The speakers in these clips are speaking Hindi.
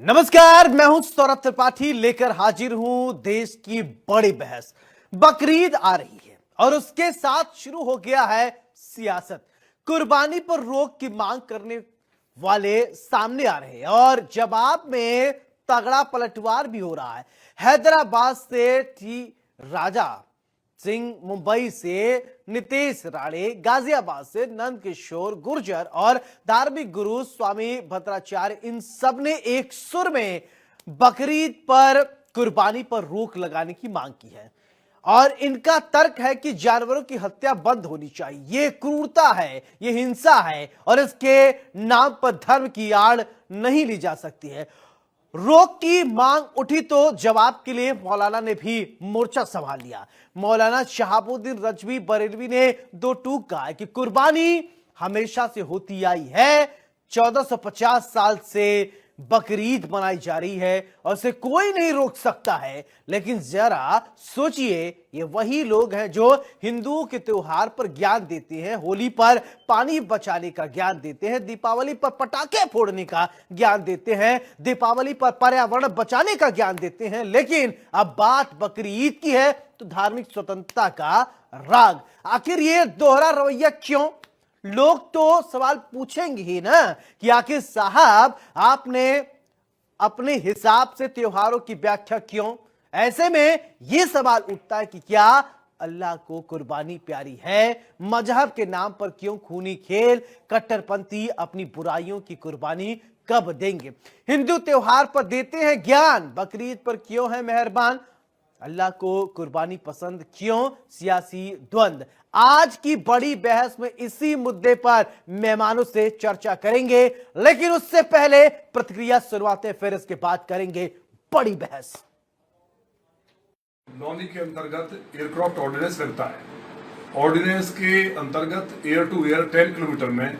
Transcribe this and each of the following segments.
नमस्कार, मैं हूं सौरभ त्रिपाठी लेकर हाजिर हूं देश की बड़ी बहस। बकरीद आ रही है और उसके साथ शुरू हो गया है सियासत। कुर्बानी पर रोक की मांग करने वाले सामने आ रहे हैं और जवाब में तगड़ा पलटवार भी हो रहा है। हैदराबाद से टी राजा सिंह, मुंबई से नीतीश राणे, गाजियाबाद से नंद किशोर गुर्जर और धार्मिक गुरु स्वामी भद्राचार्य, इन सब ने एक सुर में बकरीद पर कुर्बानी पर रोक लगाने की मांग की है और इनका तर्क है कि जानवरों की हत्या बंद होनी चाहिए। ये क्रूरता है, ये हिंसा है और इसके नाम पर धर्म की आड़ नहीं ली जा सकती है। रोक की मांग उठी तो जवाब के लिए मौलाना ने भी मोर्चा संभाल लिया। मौलाना शहाबुद्दीन रजवी बरेलवी ने दो टूक कहा है कि कुर्बानी हमेशा से होती आई है, 1450 साल से बकरीद मनाई जा रही है और उसे कोई नहीं रोक सकता है। लेकिन जरा सोचिए, ये वही लोग हैं जो हिंदुओं के त्योहार पर ज्ञान देते हैं, होली पर पानी बचाने का ज्ञान देते हैं, दीपावली पर पटाखे फोड़ने का ज्ञान देते हैं, दीपावली पर पर्यावरण बचाने का ज्ञान देते हैं। लेकिन अब बात बकरीद की है तो धार्मिक स्वतंत्रता का राग। आखिर ये दोहरा रवैया क्यों? लोग तो सवाल पूछेंगे ही ना कि आखिर साहब आपने अपने हिसाब से त्योहारों की व्याख्या क्यों? ऐसे में यह सवाल उठता है कि क्या अल्लाह को कुर्बानी प्यारी है? मजहब के नाम पर क्यों खूनी खेल? कट्टरपंथी अपनी बुराइयों की कुर्बानी कब देंगे? हिंदू त्योहार पर देते हैं ज्ञान, बकरीद पर क्यों है मेहरबान? अल्लाह को कुर्बानी पसंद क्यों? सियासी द्वंद। आज की बड़ी बहस में इसी मुद्दे पर मेहमानों से चर्चा करेंगे, लेकिन उससे पहले प्रतिक्रिया सुनवाते, फिर इसके बाद करेंगे बड़ी बहस। नौनी के अंतर्गत एयरक्राफ्ट ऑर्डिनेंस लगता है। ऑर्डिनेंस के अंतर्गत एयर टू एयर 10 किलोमीटर में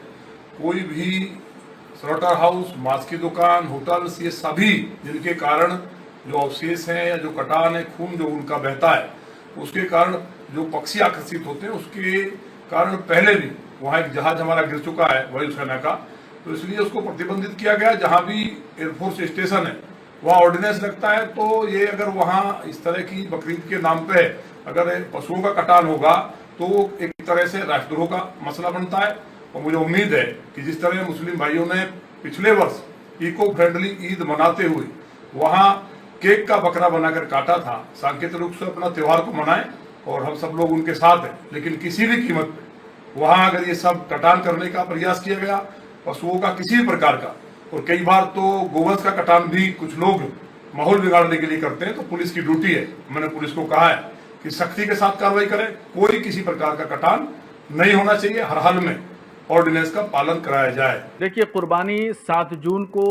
कोई भी स्लॉटर हाउस, मांस की दुकान, होटल्स, ये सभी जिनके कारण जो अवशेष हैं या जो कटान है, खून जो उनका बहता है, उसके कारण जो पक्षी आकर्षित होते हैं, उसके कारण पहले भी वहाँ एक जहाज हमारा गिर चुका है वायुसेना का, तो इसलिए उसको प्रतिबंधित किया गया। जहाँ भी एयरफोर्स स्टेशन है वहाँ ऑर्डिनेंस लगता है, तो ये अगर वहाँ इस तरह की बकरीद के नाम पे अगर पशुओं का कटान होगा तो एक तरह से राष्ट्रद्रोह का मसला बनता है। और मुझे उम्मीद है कि जिस तरह मुस्लिम भाइयों ने पिछले वर्ष इको फ्रेंडली ईद मनाते हुए वहाँ केक का बकरा बनाकर काटा था, सांकेतिक रूप से अपना त्योहार को मनाएं और हम सब लोग उनके साथ हैं, लेकिन किसी भी कीमत पे वहां अगर ये सब कटान करने का प्रयास किया गया, पशुओं का किसी भी प्रकार का, और कई बार तो गोवंश का कटान भी कुछ लोग माहौल बिगाड़ने के लिए करते हैं, तो पुलिस की ड्यूटी है, मैंने पुलिस को कहा है कि सख्ती के साथ कार्रवाई करें। कोई किसी प्रकार का कटान नहीं होना चाहिए, हर हाल में ऑर्डिनेंस का पालन कराया जाए। देखिए, कुर्बानी 7 जून को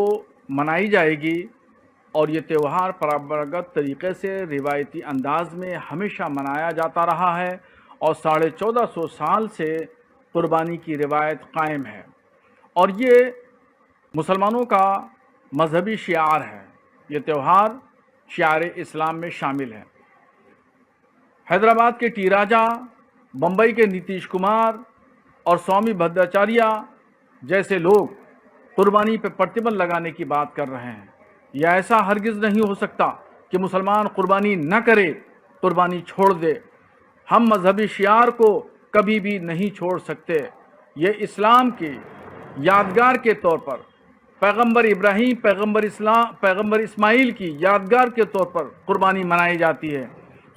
मनाई जाएगी और ये त्यौहार परंपरागत तरीके से रिवायती अंदाज में हमेशा मनाया जाता रहा है और 1450 साल से कुर्बानी की रिवायत कायम है और ये मुसलमानों का मजहबी शियार है। ये त्यौहार शियार इस्लाम में शामिल है। हैदराबाद के टी राजा, बम्बई के नीतीश कुमार और स्वामी भद्राचार्य जैसे लोग कुर्बानी पर प्रतिबंध लगाने की बात कर रहे हैं। यह ऐसा हरगिज़ नहीं हो सकता कि मुसलमान कुर्बानी न करे, कुर्बानी छोड़ दे। हम मजहबी शियार को कभी भी नहीं छोड़ सकते। ये इस्लाम की यादगार के तौर पर पैगंबर इब्राहीम, पैगंबर इस्माइल की यादगार के तौर पर कुर्बानी मनाई जाती है।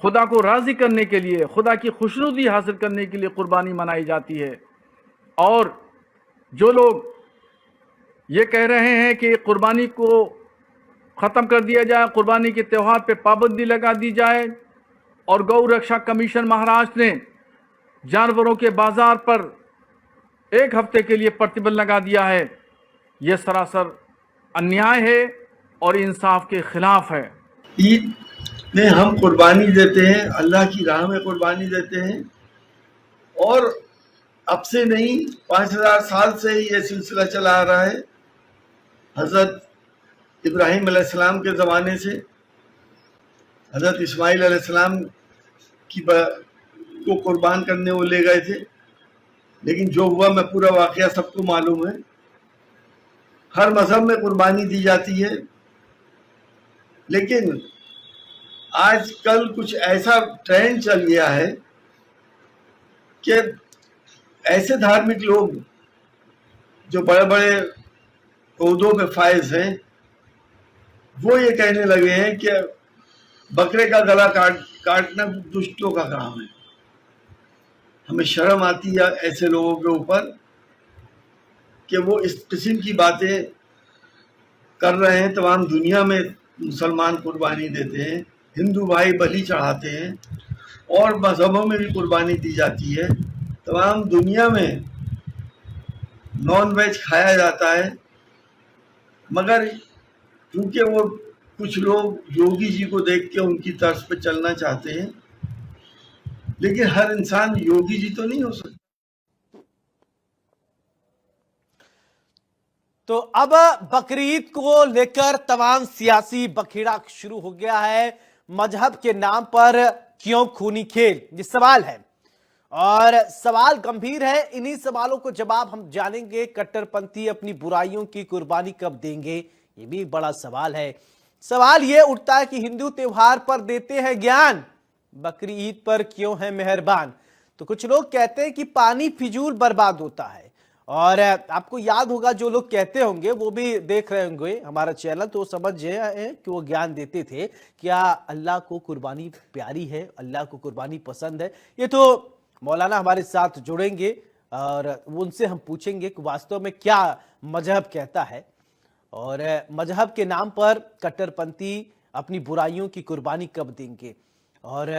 खुदा को राज़ी करने के लिए, खुदा की खुशनुदी हासिल करने के लिए कुर्बानी मनाई जाती है। और जो लोग ये कह रहे हैं कि कुर्बानी को ख़त्म कर दिया जाए, कुर्बानी के त्यौहार पे पाबंदी लगा दी जाए, और गौ रक्षा कमीशन महाराष्ट्र ने जानवरों के बाजार पर 1 हफ्ते के लिए प्रतिबंध लगा दिया है, यह सरासर अन्याय है और इंसाफ के खिलाफ है। ईद में हम कुर्बानी देते हैं, अल्लाह की राह में कुर्बानी देते हैं, और अब से नहीं 5000 साल से ही ये सिलसिला चला आ रहा है। हज़रत इब्राहीम अलैहिस्सलाम के ज़माने से हज़रत इस्माइल अलैहिस्सलाम को कुर्बान करने वो ले गए थे, लेकिन जो हुआ मैं पूरा वाक़या सबको मालूम है। हर मज़हब में कुर्बानी दी जाती है, लेकिन आजकल कुछ ऐसा ट्रेंड चल गया है कि ऐसे धार्मिक लोग जो बड़े बड़े ओहदों पे फायज हैं, वो ये कहने लगे हैं कि बकरे का गला काटना दुष्टों का काम है। हमें शर्म आती है ऐसे लोगों के ऊपर कि वो इस किस्म की बातें कर रहे हैं। तमाम दुनिया में मुसलमान कुर्बानी देते हैं, हिंदू भाई बलि चढ़ाते हैं, और मजहबों में भी कुर्बानी दी जाती है। तमाम दुनिया में नॉन वेज खाया जाता है, मगर क्योंकि वो कुछ लोग योगी जी को देख के उनकी तर्ज पे चलना चाहते हैं, लेकिन हर इंसान योगी जी तो नहीं हो सकता। तो अब बकरीद को लेकर तमाम सियासी बखेड़ा शुरू हो गया है। मजहब के नाम पर क्यों खूनी खेल, ये सवाल है और सवाल गंभीर है। इन्हीं सवालों को जवाब हम जानेंगे। कट्टरपंथी अपनी बुराइयों की कुर्बानी कब देंगे, ये भी बड़ा सवाल है। सवाल यह उठता है कि हिंदू त्योहार पर देते हैं ज्ञान, बकरी ईद पर क्यों है मेहरबान। तो कुछ लोग कहते हैं कि पानी फिजूल बर्बाद होता है, और आपको याद होगा जो लोग कहते होंगे वो भी देख रहे होंगे हमारा चैनल, तो समझ जाए कि वो ज्ञान देते थे क्या अल्लाह को कुर्बानी प्यारी है, अल्लाह को कुर्बानी पसंद है। ये तो मौलाना हमारे साथ जुड़ेंगे और उनसे हम पूछेंगे कि वास्तव में क्या मजहब कहता है, और मजहब के नाम पर कट्टरपंथी अपनी बुराइयों की कुर्बानी कब देंगे, और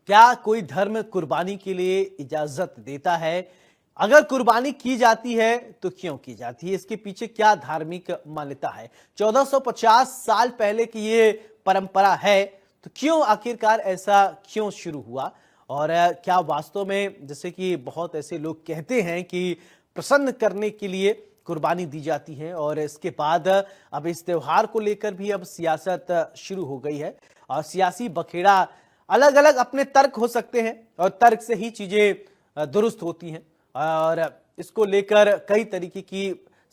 क्या कोई धर्म कुर्बानी के लिए इजाजत देता है। अगर कुर्बानी की जाती है तो क्यों की जाती है, इसके पीछे क्या धार्मिक मान्यता है। 1450 साल पहले की ये परंपरा है, तो क्यों आखिरकार ऐसा क्यों शुरू हुआ, और क्या वास्तव में जैसे कि बहुत ऐसे लोग कहते हैं कि प्रसन्न करने के लिए कुर्बानी दी जाती है, और इसके बाद अब इस त्योहार को लेकर भी अब सियासत शुरू हो गई है, और सियासी बखेड़ा अलग अलग अपने तर्क हो सकते हैं और तर्क से ही चीजें दुरुस्त होती हैं, और इसको लेकर कई तरीके की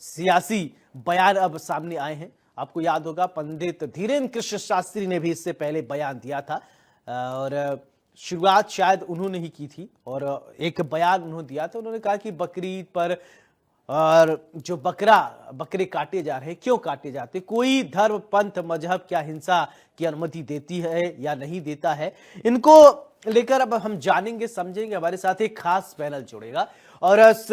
सियासी बयान अब सामने आए हैं। आपको याद होगा पंडित धीरेन्द्र कृष्ण शास्त्री ने भी इससे पहले बयान दिया था, और शुरुआत शायद उन्होंने ही की थी, और एक बयान उन्होंने दिया था। उन्होंने कहा कि बकरीद पर और जो बकरे काटे जा रहे हैं, क्यों काटे जाते, कोई धर्म पंथ मजहब क्या हिंसा की अनुमति देती है या नहीं देता है। इनको लेकर अब हम जानेंगे समझेंगे। हमारे साथ एक खास पैनल जुड़ेगा और इस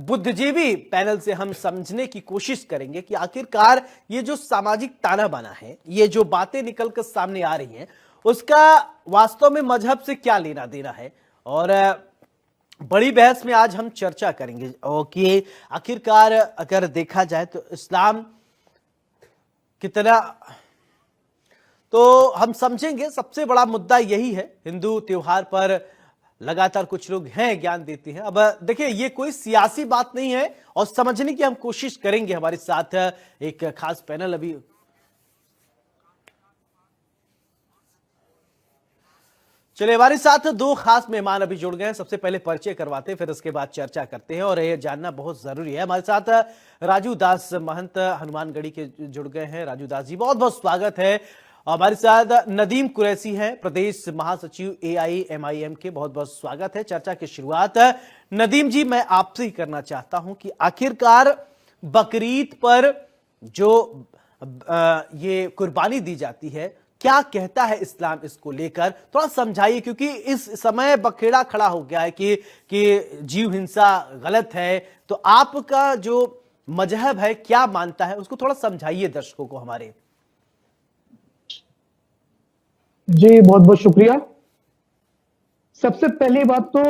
बुद्धिजीवी पैनल से हम समझने की कोशिश करेंगे कि आखिरकार ये जो सामाजिक ताना बाना है, ये जो बातें निकलकर सामने आ रही हैं, उसका वास्तव में मजहब से क्या लेना देना है। और बड़ी बहस में आज हम चर्चा करेंगे और कि आखिरकार अगर देखा जाए तो इस्लाम कितना, तो हम समझेंगे सबसे बड़ा मुद्दा यही है। हिंदू त्योहार पर लगातार कुछ लोग हैं ज्ञान देते हैं। अब देखिए ये कोई सियासी बात नहीं है और समझने की हम कोशिश करेंगे। हमारे साथ एक खास पैनल अभी चलिए, हमारे साथ दो खास मेहमान अभी जुड़ गए हैं। सबसे पहले परिचय करवाते हैं, फिर उसके बाद चर्चा करते हैं, और यह जानना बहुत जरूरी है। हमारे साथ राजू दास महंत हनुमानगढ़ी के जुड़ गए हैं। राजू दास जी बहुत बहुत स्वागत है। हमारे साथ नदीम कुरैशी हैं, प्रदेश महासचिव AIMIM के, बहुत बहुत स्वागत है। चर्चा की शुरुआत नदीम जी मैं आपसे ही करना चाहता हूं कि आखिरकार बकरीद पर जो ये कुर्बानी दी जाती है, क्या कहता है इस्लाम इसको लेकर, थोड़ा समझाइए, क्योंकि इस समय बखेड़ा खड़ा हो गया है कि जीव हिंसा गलत है। तो आपका जो मजहब है क्या मानता है, उसको थोड़ा समझाइए दर्शकों को हमारे। जी बहुत बहुत शुक्रिया। सबसे पहली बात तो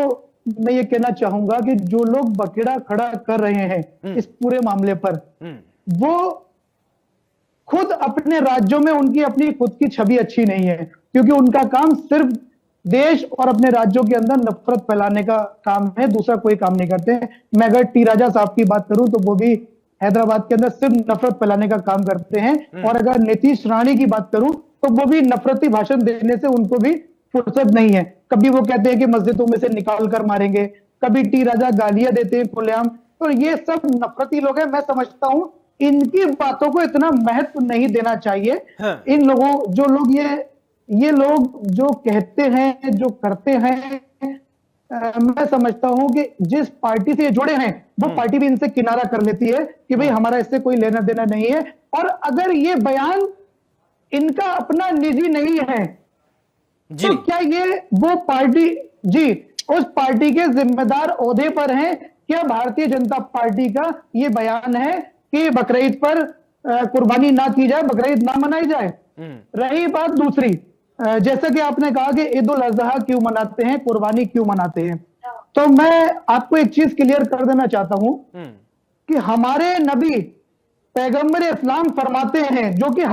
मैं ये कहना चाहूंगा कि जो लोग बखेड़ा खड़ा कर रहे हैं इस पूरे मामले पर, वो खुद अपने राज्यों में उनकी अपनी खुद की छवि अच्छी नहीं है, क्योंकि उनका काम सिर्फ देश और अपने राज्यों के अंदर नफरत फैलाने का काम है, दूसरा कोई काम नहीं करते हैं। मैं अगर टी राजा साहब की बात करूं तो वो भी हैदराबाद के अंदर सिर्फ नफरत फैलाने का काम करते हैं, और अगर नीतीश राणी की बात करूं तो वो भी नफरती भाषण देने से उनको भी फुर्सत नहीं है। कभी वो कहते हैं कि मस्जिदों में से निकाल कर मारेंगे, कभी टी राजा गालियां देते हैं खुलेआम। तो ये सब नफरती लोग हैं। मैं समझता हूं इनकी बातों को इतना महत्व नहीं देना चाहिए। हाँ। इन लोगों जो लोग ये लोग जो कहते हैं जो करते हैं, मैं समझता हूं कि जिस पार्टी से ये जुड़े हैं वो पार्टी भी इनसे किनारा कर लेती है कि भाई हमारा इससे कोई लेना देना नहीं है। और अगर ये बयान इनका अपना निजी नहीं है जी तो क्या ये वो पार्टी जी उस पार्टी के जिम्मेदार ओहदे पर हैं? क्या भारतीय जनता पार्टी का ये बयान है कि बकरीद पर कुर्बानी ना की जाए, बकरीद ना मनाई जाए? रही बात दूसरी, जैसा कि आपने कहा कि ईद उल अजहा क्यों मनाते हैं, कुर्बानी क्यों मनाते हैं, तो मैं आपको एक चीज क्लियर कर देना चाहता हूं कि हमारे नबी पैगंबर इस्लाम फरमाते हैं, जो कि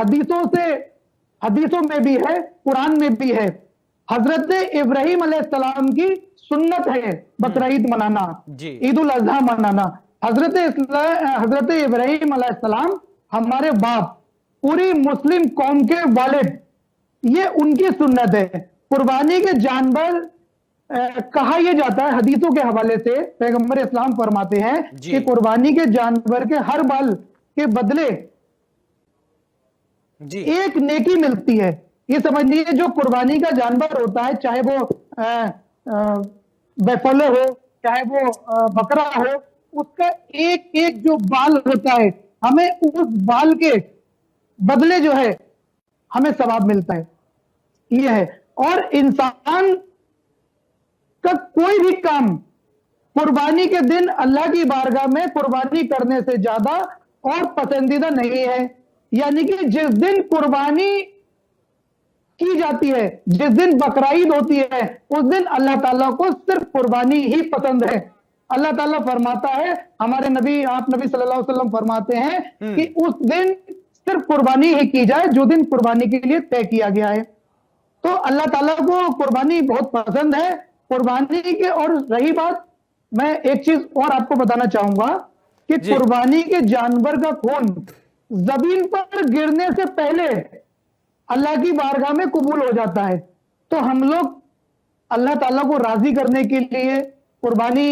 हदीसों में भी है, कुरान में भी है, हजरत इब्राहिम अलैहिस्सलाम की सुन्नत है बकरीद मनाना, जी। ईद उल अजहा मनाना। हजरत इब्राहिम अलैहिस्सलाम हमारे बाप, पूरी मुस्लिम कौम के वालिद, ये उनकी सुन्नत है। कुर्बानी के जानवर कहा यह जाता है, हदीसों के हवाले से पैगंबर इस्लाम फरमाते हैं कि कुर्बानी के जानवर के हर बाल के बदले जी एक नेकी मिलती है। ये समझ लीजिए जो कुर्बानी का जानवर होता है, चाहे वो बैफलो हो, चाहे वो बकरा हो, उसका एक एक जो बाल होता है, हमें उस बाल के बदले जो है हमें सवाब मिलता है। ये है। और इंसान का कोई भी काम कुर्बानी के दिन अल्लाह की बारगाह में कुर्बानी करने से ज्यादा और पसंदीदा नहीं है। यानी कि जिस दिन कुर्बानी की जाती है, जिस दिन बकरीद होती है, उस दिन अल्लाह ताला को सिर्फ कुर्बानी ही पसंद है। अल्लाह ताला फरमाता है, हमारे नबी सल्लल्लाहु अलैहि वसल्लम फरमाते हैं कि उस दिन सिर्फ कुर्बानी ही की जाए जो दिन कुर्बानी के लिए तय किया गया है। तो अल्लाह ताला को कुर्बानी बहुत पसंद है। कुर्बानी के, और रही बात, मैं एक चीज और आपको बताना चाहूंगा कि कुर्बानी के जानवर का खून जमीन पर गिरने से पहले अल्लाह की बारगाह में कबूल हो जाता है। तो हम लोग अल्लाह ताला को राजी करने के लिए कुर्बानी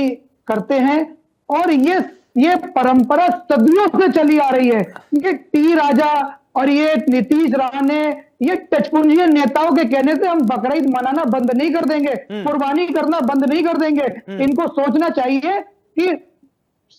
करते हैं, और ये परंपरा सदियों से चली आ रही है। ये टी राजा और ये नीतीश राणे, ये टचपुंजिया नेताओं के कहने से हम बकरीद मनाना बंद नहीं कर देंगे, कुर्बानी करना बंद नहीं कर देंगे। इनको सोचना चाहिए कि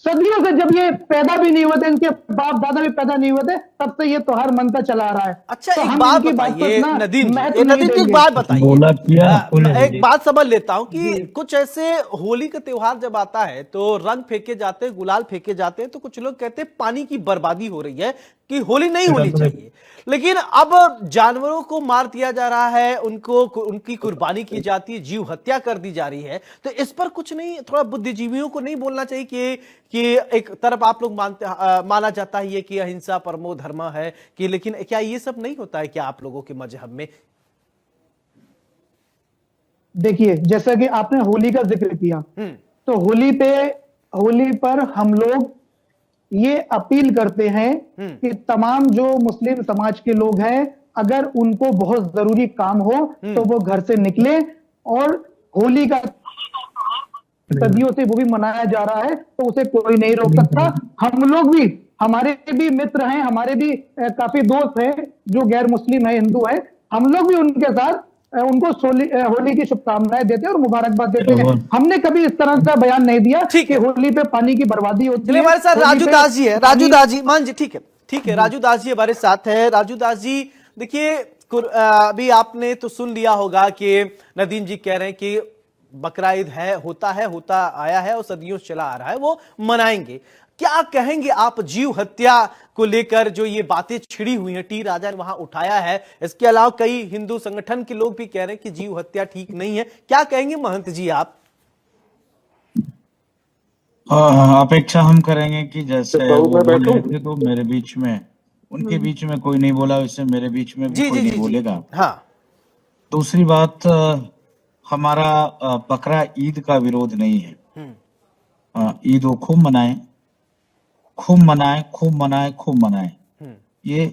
सदियों से, जब ये पैदा भी नहीं हुए थे, इनके बाप दादा भी पैदा नहीं हुए थे, तब से ये त्योहार मनता चला आ रहा है। अच्छा, तो एक हम बात इनकी बताइए को इतना नदीम महत्व जी, नहीं नदीम जी एक देंगे। बात बताइए। बोला किया मैं एक बात समझ लेता हूं कि कुछ ऐसे होली का त्योहार जब आता है तो रंग फेंके जाते हैं, गुलाल फेंके जाते हैं, तो कुछ लोग कहते हैं पानी की बर्बादी हो रही है, कि होली नहीं होनी चाहिए। लेकिन अब जानवरों को मार दिया जा रहा है, उनकी कुर्बानी की जाती है, जीव हत्या कर दी जा रही है, तो इस पर कुछ नहीं, थोड़ा बुद्धिजीवियों को नहीं बोलना चाहिए कि एक तरफ आप लोग माना जाता है ये कि अहिंसा परमो धर्म है, कि लेकिन क्या ये सब नहीं होता है क्या आप लोगों के मजहब में? देखिए, जैसा कि आपने होली का जिक्र किया, तो होली पर हम लोग ये अपील करते हैं कि तमाम जो मुस्लिम समाज के लोग हैं, अगर उनको बहुत जरूरी काम हो तो वो घर से निकले, और होली का सदियों से वो भी मनाया जा रहा है, तो उसे कोई नहीं रोक सकता। हम लोग भी, हमारे भी मित्र हैं, हमारे भी काफी दोस्त हैं जो गैर मुस्लिम है, हिंदू है, हम लोग भी उनके साथ उनको होली की शुभकामनाएं देते हैं और मुबारकबाद देते हैं। हमने कभी इस तरह का बयान नहीं दिया कि होली पे पानी की बर्बादी होती है। हमारे साथ राजू दास जी है, राजू दास जी, मान जी, ठीक है, राजू दास जी हमारे साथ है। राजू दास जी, देखिए, अभी आपने तो सुन लिया होगा कि नदीम जी कह रहे हैं कि बकरीद होता आया है और सदियों से चला आ रहा है, वो मनाएंगे। क्या कहेंगे आप जीव हत्या को लेकर, जो ये बातें छिड़ी हुई हैं, टी राजा ने वहां उठाया है, इसके अलावा कई हिंदू संगठन के लोग भी कह रहे हैं कि जीव हत्या ठीक नहीं है, क्या कहेंगे महंत जी आप? अपेक्षा हम करेंगे कि जैसे वो बोले थे तो मेरे बीच में, उनके बीच में कोई नहीं बोला, वैसे मेरे बीच में भी कोई नहीं बोलेगा। हाँ। दूसरी बात, हमारा बकरा ईद का विरोध नहीं है। ईद वो खूब मनाए। ये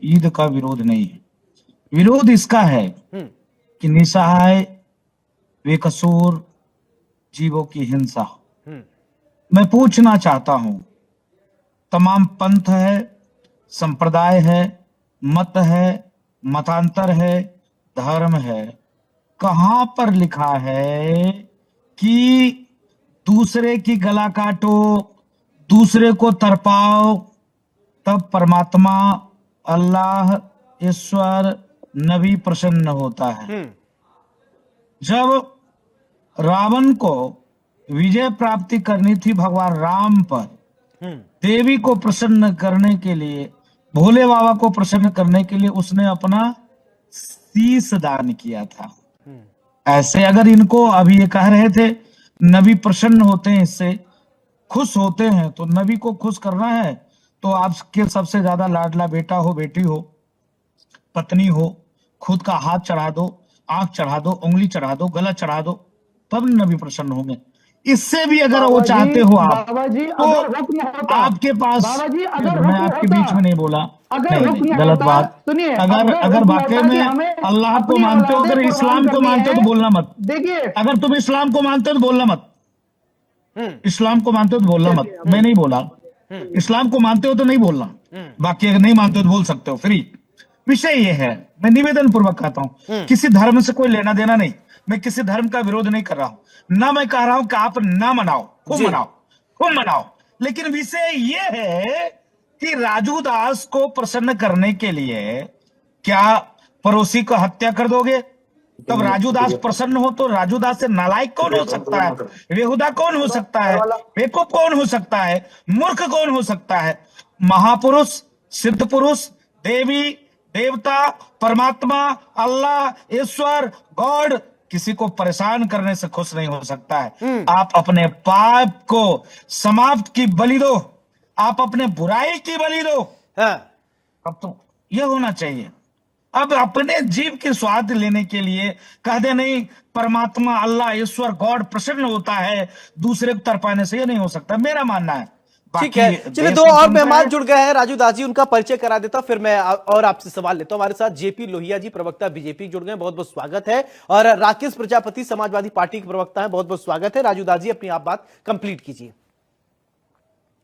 ईद का विरोध नहीं है। विरोध इसका है कि निसहाय बेकसूर जीवों की हिंसा। मैं पूछना चाहता हूं तमाम पंथ है, संप्रदाय है, मत है, मतांतर है, धर्म है। कहां पर लिखा है कि दूसरे की गला काटो, दूसरे को तरपाओ, तब परमात्मा, अल्लाह, ईश्वर, नबी प्रसन्न होता है। जब रावण को विजय प्राप्ति करनी थी भगवान राम पर, देवी को प्रसन्न करने के लिए, भोले बाबा को प्रसन्न करने के लिए उसने अपना शीश दान किया था। ऐसे अगर इनको अभी ये कह रहे थे नबी प्रसन्न होते हैं, इससे खुश होते हैं, तो नबी को खुश करना है तो आपके सबसे ज्यादा लाडला बेटा हो, बेटी हो, पत्नी हो, खुद का हाथ चढ़ा दो, आंख चढ़ा दो, उंगली चढ़ा दो, गला चढ़ा दो, तब नबी प्रसन्न होंगे। इससे भी अगर वो चाहते हो आप, तो आपके पास, मैं आपके बीच में नहीं बोला, नहीं, गलत बात। अगर वाकई में अल्लाह को मानते हो, अगर इस्लाम को मानते हो तो बोलना मत। देखिए, अगर तुम इस्लाम को मानते हो तो बोलना मत, इस्लाम को मानते हो तो बोलना मत। मैं नहीं बोला, इस्लाम को मानते हो तो नहीं बोलना, बाकी अगर नहीं मानते हो तो बोल सकते हो, फ्री। विषय ये है, मैं निवेदन पूर्वक कहता हूं, किसी धर्म से कोई लेना देना नहीं, मैं किसी धर्म का विरोध नहीं कर रहा हूं, ना मैं कह रहा हूं कि आप ना मनाओ, खूब मनाओ, खूब मनाओ। लेकिन विषय ये है कि राजू दास को प्रसन्न करने के लिए क्या पड़ोसी को हत्या कर दोगे? तब राजू दास प्रसन्न हो तो राजू दास से नालायक कौन हो सकता है? बेहुदा कौन हो सकता है? बेवकूफ कौन हो सकता है? मूर्ख कौन हो सकता है? महापुरुष, सिद्ध पुरुष, देवी देवता, परमात्मा, अल्लाह, ईश्वर, गॉड किसी को परेशान करने से खुश नहीं हो सकता है। आप अपने पाप को समाप्त की बलि दो, आप अपने बुराई की बलि दो। अब तो यह होना चाहिए। अब अपने जीव के स्वाद लेने के लिए कह दे नहीं, परमात्मा, अल्लाह, ईश्वर, गॉड प्रसन्न होता है दूसरे को तरपाने से, यह नहीं हो सकता, मेरा मानना है। ठीक है, चलिए दो और मेहमान जुड़ गए हैं राजू दास जी, उनका परिचय करा देता हूं, फिर मैं और आपसे सवाल लेता हूं। हमारे साथ जेपी लोहिया जी, प्रवक्ता बीजेपी जुड़ गए, बहुत बहुत स्वागत है। और राकेश प्रजापति, समाजवादी पार्टी के प्रवक्ता है, बहुत बहुत स्वागत है। राजू दास जी, अपनी आप बात कंप्लीट कीजिए।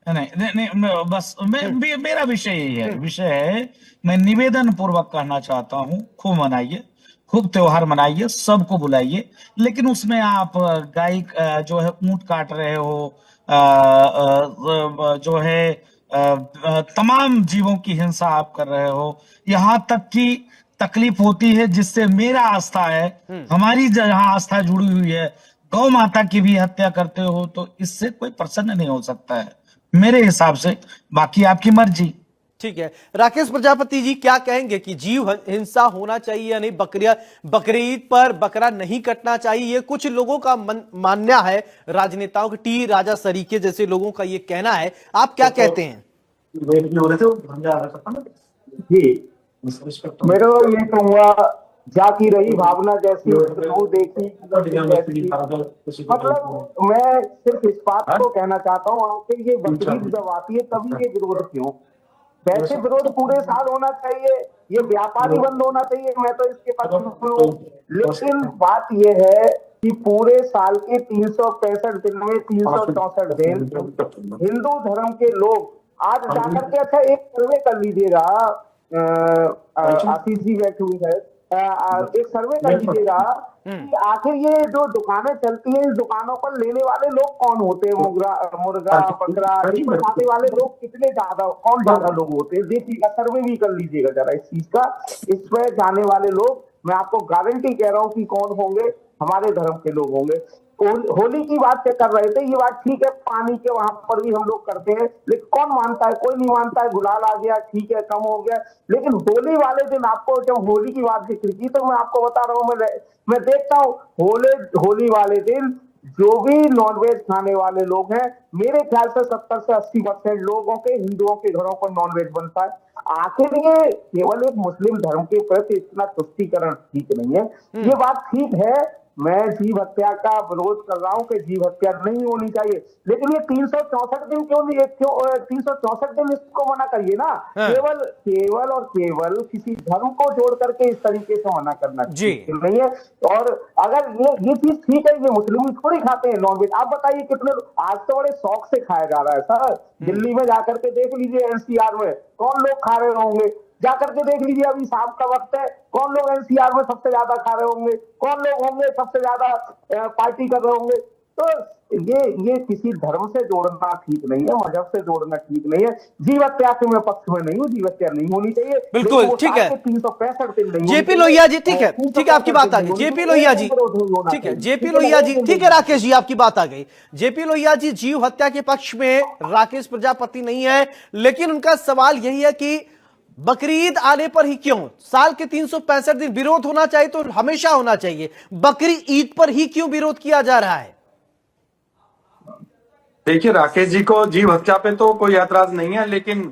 नहीं, बस मेरा विषय यही है, विषय है, मैं निवेदन पूर्वक कहना चाहता हूं, खूब मनाइए, खूब त्योहार मनाइए, सबको बुलाइए, लेकिन उसमें आप गाय जो है ऊंट काट रहे हो, जो है तमाम जीवों की हिंसा आप कर रहे हो, यहां तक कि तकलीफ होती है, जिससे मेरा आस्था है, हमारी जहां आस्था जुड़ी हुई है, गौ माता की भी हत्या करते हो, तो इससे कोई प्रसन्न नहीं हो सकता है मेरे हिसाब से, बाकी आपकी मर्जी। ठीक है, राकेश प्रजापति जी क्या कहेंगे कि जीव हिंसा होना चाहिए या नहीं? बकरीद पर बकरा नहीं कटना चाहिए, ये कुछ लोगों का मानना है, राजनेताओं के टी राजा सरीके जैसे लोगों का ये कहना है, आप क्या कहते हैं? जी, मेरा ये कहूंगा, जाती रही भावना जैसी तू देखी, मतलब मैं सिर्फ इस बात को कहना चाहता हूँ, आखिर ये बकरीद जब आती है तभी ये विरोध क्यों? वैसे विरोध पूरे साल होना चाहिए, ये व्यापारी बंद होना चाहिए, मैं तो इसके पक्ष में हूँ। लेकिन बात ये है कि पूरे साल के 365 दिन में 364 दिन हिंदू धर्म के लोग आज जाकर के, अच्छा एक सर्वे कर लीजिएगा, आशीष जी बैठे हुए हैं, एक सर्वे कर लीजिएगा कि आखिर ये जो दुकानें चलती हैं, इस दुकानों पर लेने वाले लोग कौन होते हैं? मुर्गा बकरा खाने वाले लोग कितने ज्यादा, कौन ज्यादा लोग होते हैं? देखिएगा, सर्वे भी कर लीजिएगा जरा इस चीज का। इस पे जाने वाले लोग, मैं आपको गारंटी कह रहा हूँ कि कौन होंगे, हमारे धर्म के लोग होंगे। होली की बात कर रहे थे, ये बात ठीक है, पानी के वहां पर भी हम लोग करते हैं, लेकिन कौन मानता है? कोई नहीं मानता है। गुलाल आ गया, ठीक है, कम हो गया, लेकिन होली वाले दिन आपको, जब होली की बात जिक्र की, तो मैं आपको बता रहा हूँ, मैं देखता हूँ होली वाले दिन जो भी नॉनवेज खाने वाले लोग हैं, मेरे ख्याल से 70 से 80% लोगों के, हिंदुओं के घरों पर नॉनवेज बनता है। आखिर ये केवल एक मुस्लिम धर्म के प्रति इतना तुष्टीकरण ठीक नहीं है। ये बात ठीक है मैं जीव हत्या का विरोध कर रहा हूं कि जीव हत्या नहीं होनी चाहिए, लेकिन ये 364 दिन क्यों नहीं, 364 दिन इसको मना करिए ना। हाँ। केवल और केवल किसी धर्म को जोड़ करके इस तरीके से मना करना जी। नहीं है। और अगर ये चीज ठीक है, ये मुस्लिम थोड़ी खाते हैं नॉनवेज, आप बताइए कितने, आज तो बड़े शौक से खाया जा रहा है सर। दिल्ली में जाकर के देख लीजिए, एनसीआर में कौन लोग खा रहे होंगे, जाकर के देख लीजिए, अभी शाम का वक्त है, कौन लोग एनसीआर में सबसे ज्यादा खा रहे होंगे, कौन लोग होंगे सबसे ज्यादा पार्टी कर रहे होंगे। तो ये किसी धर्म से जोड़ना ठीक नहीं है, मजहब से जोड़ना ठीक नहीं है। जीव हत्या के मैं पक्ष में नहीं हूँ, जीव हत्या नहीं होनी चाहिए, बिल्कुल, लेकिन वो ठीक है। 365 दिन नहीं। जेपी लोहिया जी, ठीक है, ठीक है, आपकी बात आ गई। जेपी लोहिया जी, ठीक है, जेपी लोहिया जी, ठीक है, राकेश जी आपकी बात आ गई। जेपी लोहिया जी जीव हत्या के पक्ष में राकेश प्रजापति नहीं है, लेकिन उनका सवाल यही है कि बकरीद आने पर ही क्यों, साल के 365 दिन विरोध होना चाहिए तो हमेशा होना चाहिए, बकरी ईद पर ही क्यों विरोध किया जा रहा है? देखिए, राकेश जी को जीव हत्या पे तो कोई ऐतराज नहीं है, लेकिन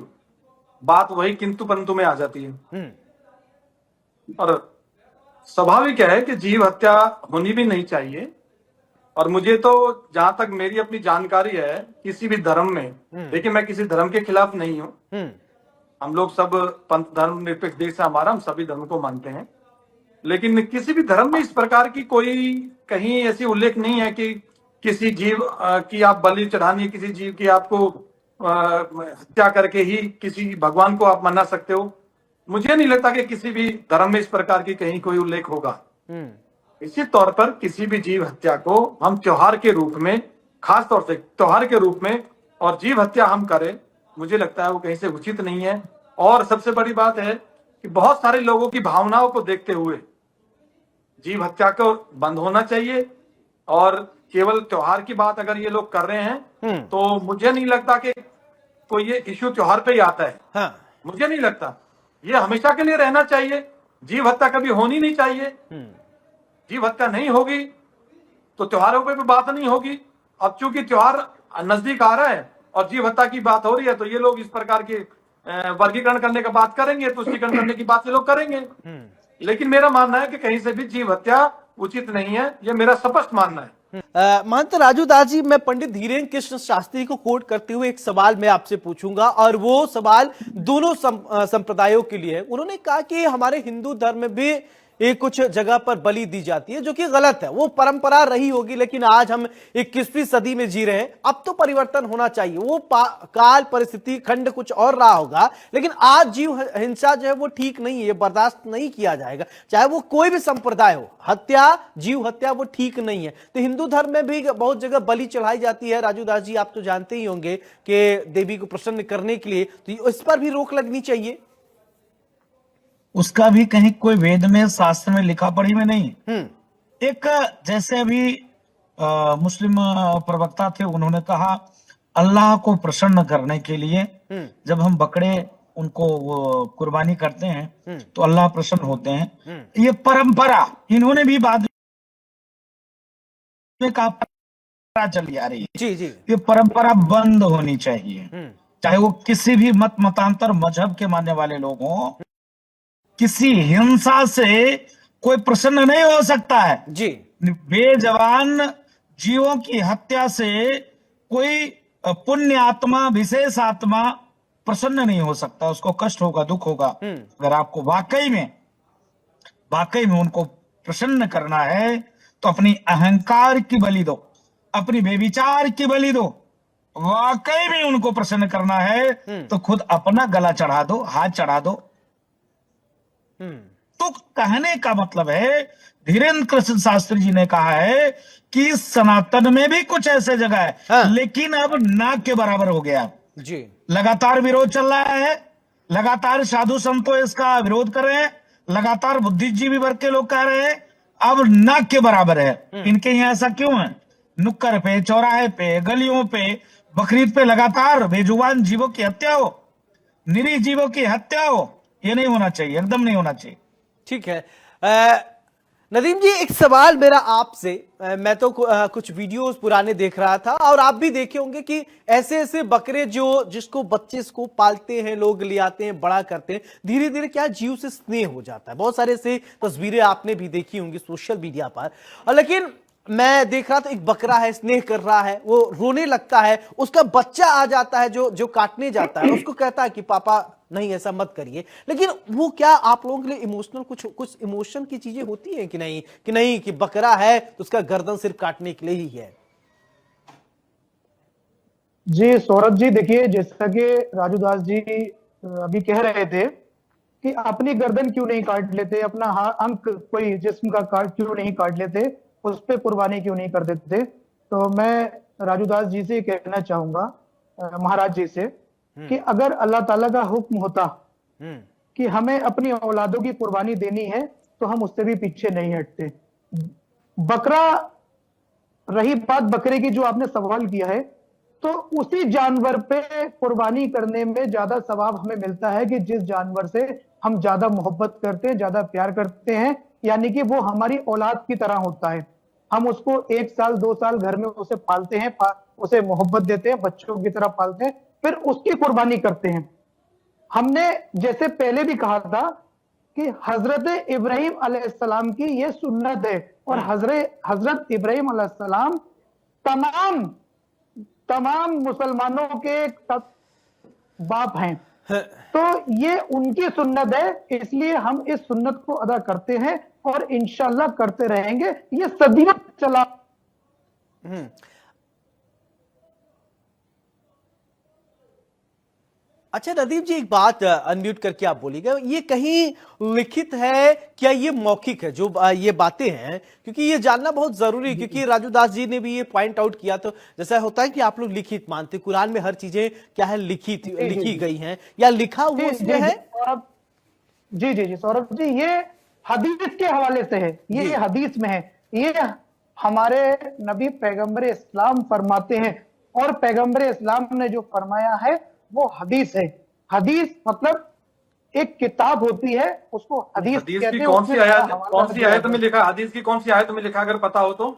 बात वही किंतु परंतु में आ जाती है। और स्वाभाविक है कि जीव हत्या होनी भी नहीं चाहिए। और मुझे तो जहां तक मेरी अपनी जानकारी है, किसी भी धर्म में, देखिए मैं किसी धर्म के खिलाफ नहीं हूं, हम लोग सब पंथ धर्म निरपेक्ष देश है हमारा, हम सभी धर्म को मानते हैं, लेकिन किसी भी धर्म में इस प्रकार की कोई कहीं ऐसी उल्लेख नहीं है कि किसी जीव की आप बलि चढ़ानी, किसी जीव की आपको हत्या करके ही किसी भगवान को आप मना सकते हो। मुझे नहीं लगता कि किसी भी धर्म में इस प्रकार की कहीं कोई उल्लेख होगा। इसी तौर पर किसी भी जीव हत्या को हम त्योहार के रूप में, खास तौर से त्योहार के रूप में, और जीव हत्या हम करें, मुझे लगता है वो कहीं से उचित नहीं है। और सबसे बड़ी बात है कि बहुत सारे लोगों की भावनाओं को देखते हुए जीव हत्या को बंद होना चाहिए। और केवल त्योहार की बात अगर ये लोग कर रहे हैं तो मुझे नहीं लगता कि कोई ये इश्यू त्योहार पे ही आता है। हाँ। मुझे नहीं लगता, ये हमेशा के लिए रहना चाहिए। जीव हत्या कभी होनी नहीं चाहिए। जीव हत्या नहीं होगी तो त्योहारों पे भी बात नहीं होगी। अब चूंकि त्योहार नजदीक आ रहा है और जीव हत्या की बात हो रही है, तो ये लोग इस प्रकार के वर्गीकरण करने का बात करेंगे, तुष्टीकरण करने की बात ये लोग करेंगे। लेकिन मेरा मानना है कि कहीं से भी जीव हत्या उचित नहीं है, ये मेरा स्पष्ट मानना है। महंत राजू दास जी, मैं पंडित धीरेन्द्र कृष्ण शास्त्री को कोट करते हुए एक सवाल मैं आपसे पूछूंगा, और वो सवाल दोनों संप्रदायों के लिए है। उन्होंने कहा कि हमारे हिंदू धर्म में भी एक कुछ जगह पर बलि दी जाती है, जो कि गलत है, वो परंपरा रही होगी, लेकिन आज हम 21वीं सदी में जी रहे हैं, अब तो परिवर्तन होना चाहिए। वो काल परिस्थिति खंड कुछ और रहा होगा, लेकिन आज जीव हिंसा जो है वो ठीक नहीं है, बर्दाश्त नहीं किया जाएगा, चाहे वो कोई भी संप्रदाय हो। हत्या, जीव हत्या वो ठीक नहीं है। तो हिंदू धर्म में भी बहुत जगह बलि चढ़ाई जाती है। राजू दास जी, आप तो जानते ही होंगे कि देवी को प्रसन्न करने के लिए, तो इस पर भी रोक लगनी चाहिए। उसका भी कहीं कोई वेद में, शास्त्र में, लिखा पढ़ी में नहीं। एक जैसे अभी मुस्लिम प्रवक्ता थे, उन्होंने कहा अल्लाह को प्रसन्न करने के लिए जब हम बकरे उनको वो कुर्बानी करते हैं तो अल्लाह प्रसन्न होते हैं। ये परंपरा इन्होंने भी बाद में कहा चली आ रही है। जी जी, ये परंपरा बंद होनी चाहिए। चाहे वो किसी भी मत मतांतर मजहब के मानने वाले लोग हों, किसी हिंसा से कोई प्रसन्न नहीं हो सकता है जी। बेजवान जीवों की हत्या से कोई पुण्य आत्मा, विशेष आत्मा प्रसन्न नहीं हो सकता, उसको कष्ट होगा, दुख होगा। अगर आपको वाकई में उनको प्रसन्न करना है तो अपनी अहंकार की बलि दो, अपनी बेविचार की बलि दो। वाकई में उनको प्रसन्न करना है तो खुद अपना गला चढ़ा दो, हाथ चढ़ा दो। तो कहने का मतलब है, धीरेन्द्र कृष्ण शास्त्री जी ने कहा है कि सनातन में भी कुछ ऐसे जगह है, हाँ। लेकिन अब नाक के बराबर हो गया जी। लगातार विरोध चल रहा है, लगातार साधु संतों इसका विरोध कर रहे हैं, लगातार बुद्धिजीवी वर्ग के लोग कह रहे हैं अब नाक के बराबर है। इनके यहाँ ऐसा क्यों है? नुक्कड़ पे, चौराहे पे, गलियों पे, बकरीद पे लगातार बेजुबान जीवों की हत्या हो, निरीह जीवों की हत्या हो। ये नहीं होना चाहिए, एकदम नहीं होना चाहिए। ठीक है। नदीम जी, एक सवाल मेरा आपसे, मैं तो कुछ वीडियोस पुराने देख रहा था और आप भी देखे होंगे कि ऐसे ऐसे बकरे जिसको बच्चे इसको पालते हैं, लोग ले आते हैं, बड़ा करते हैं, धीरे धीरे क्या जीव से स्नेह हो जाता है। बहुत सारे ऐसे तस्वीरें आपने भी देखी होंगी सोशल मीडिया पर। और लेकिन मैं देख रहा था, एक बकरा है, स्नेह कर रहा है, वो रोने लगता है, उसका बच्चा आ जाता है जो काटने जाता है, उसको कहता है कि पापा नहीं ऐसा मत करिए। लेकिन वो क्या आप लोगों के लिए इमोशनल कुछ इमोशन की चीजें होती हैं कि नहीं कि बकरा है तो उसका गर्दन सिर्फ काटने के लिए ही है? जी सौरभ जी, देखिए जैसा कि राजू दास जी अभी कह रहे थे कि अपनी गर्दन क्यों नहीं काट लेते, अपना अंग कोई जिस्म का काट क्यों नहीं काट लेते, उस पर कुर्बानी क्यों नहीं कर देते। तो मैं राजू दास जी से कहना चाहूंगा, महाराज जी से, कि अगर अल्लाह ताला का हुक्म होता कि हमें अपनी औलादों की कुर्बानी देनी है तो हम उससे भी पीछे नहीं हटते। बकरा, रही बात बकरे की जो आपने सवाल किया है, तो उसी जानवर पे कुर्बानी करने में ज्यादा सवाब हमें मिलता है कि जिस जानवर से हम ज्यादा मोहब्बत करते हैं, ज्यादा प्यार करते हैं, यानी कि वो हमारी औलाद की तरह होता है। हम उसको 1 साल 2 साल घर में उसे पालते हैं, उसे मोहब्बत देते हैं, बच्चों की तरह पालते हैं, फिर उसकी कुर्बानी करते हैं। हमने जैसे पहले भी कहा था कि हजरत इब्राहिम अलैहिस्सलाम की ये सुन्नत है, और हजरत इब्राहिम अलैहिस्सलाम तमाम मुसलमानों के बाप हैं। तो ये उनकी सुन्नत है, इसलिए हम इस सुन्नत को अदा करते हैं और इंशाल्लाह करते रहेंगे। ये सदियों चला। अच्छा नदीम जी, एक बात अनम्यूट करके आप बोलिएगा, ये कहीं लिखित है क्या ये मौखिक है जो ये बातें हैं? क्योंकि ये जानना बहुत जरूरी है, क्योंकि राजू दास जी ने भी ये पॉइंट आउट किया। तो जैसा होता है कि आप लोग लिखित मानते, कुरान में हर चीजें क्या है लिखी गई हैं या लिखा हुआ उसमें है? जी जी जी सौरभ जी, ये हदीस के हवाले से है, ये हदीस में है, ये हमारे नबी पैगंबर इस्लाम फरमाते हैं, और पैगंबर इस्लाम ने जो फरमाया है वो हदीस है। हदीस मतलब एक किताब होती है, उसको हदीस हदीस कहते की हैं। कौन सी आयत में लिखा, हदीस की कौन सी आयत में लिखा, अगर पता हो तो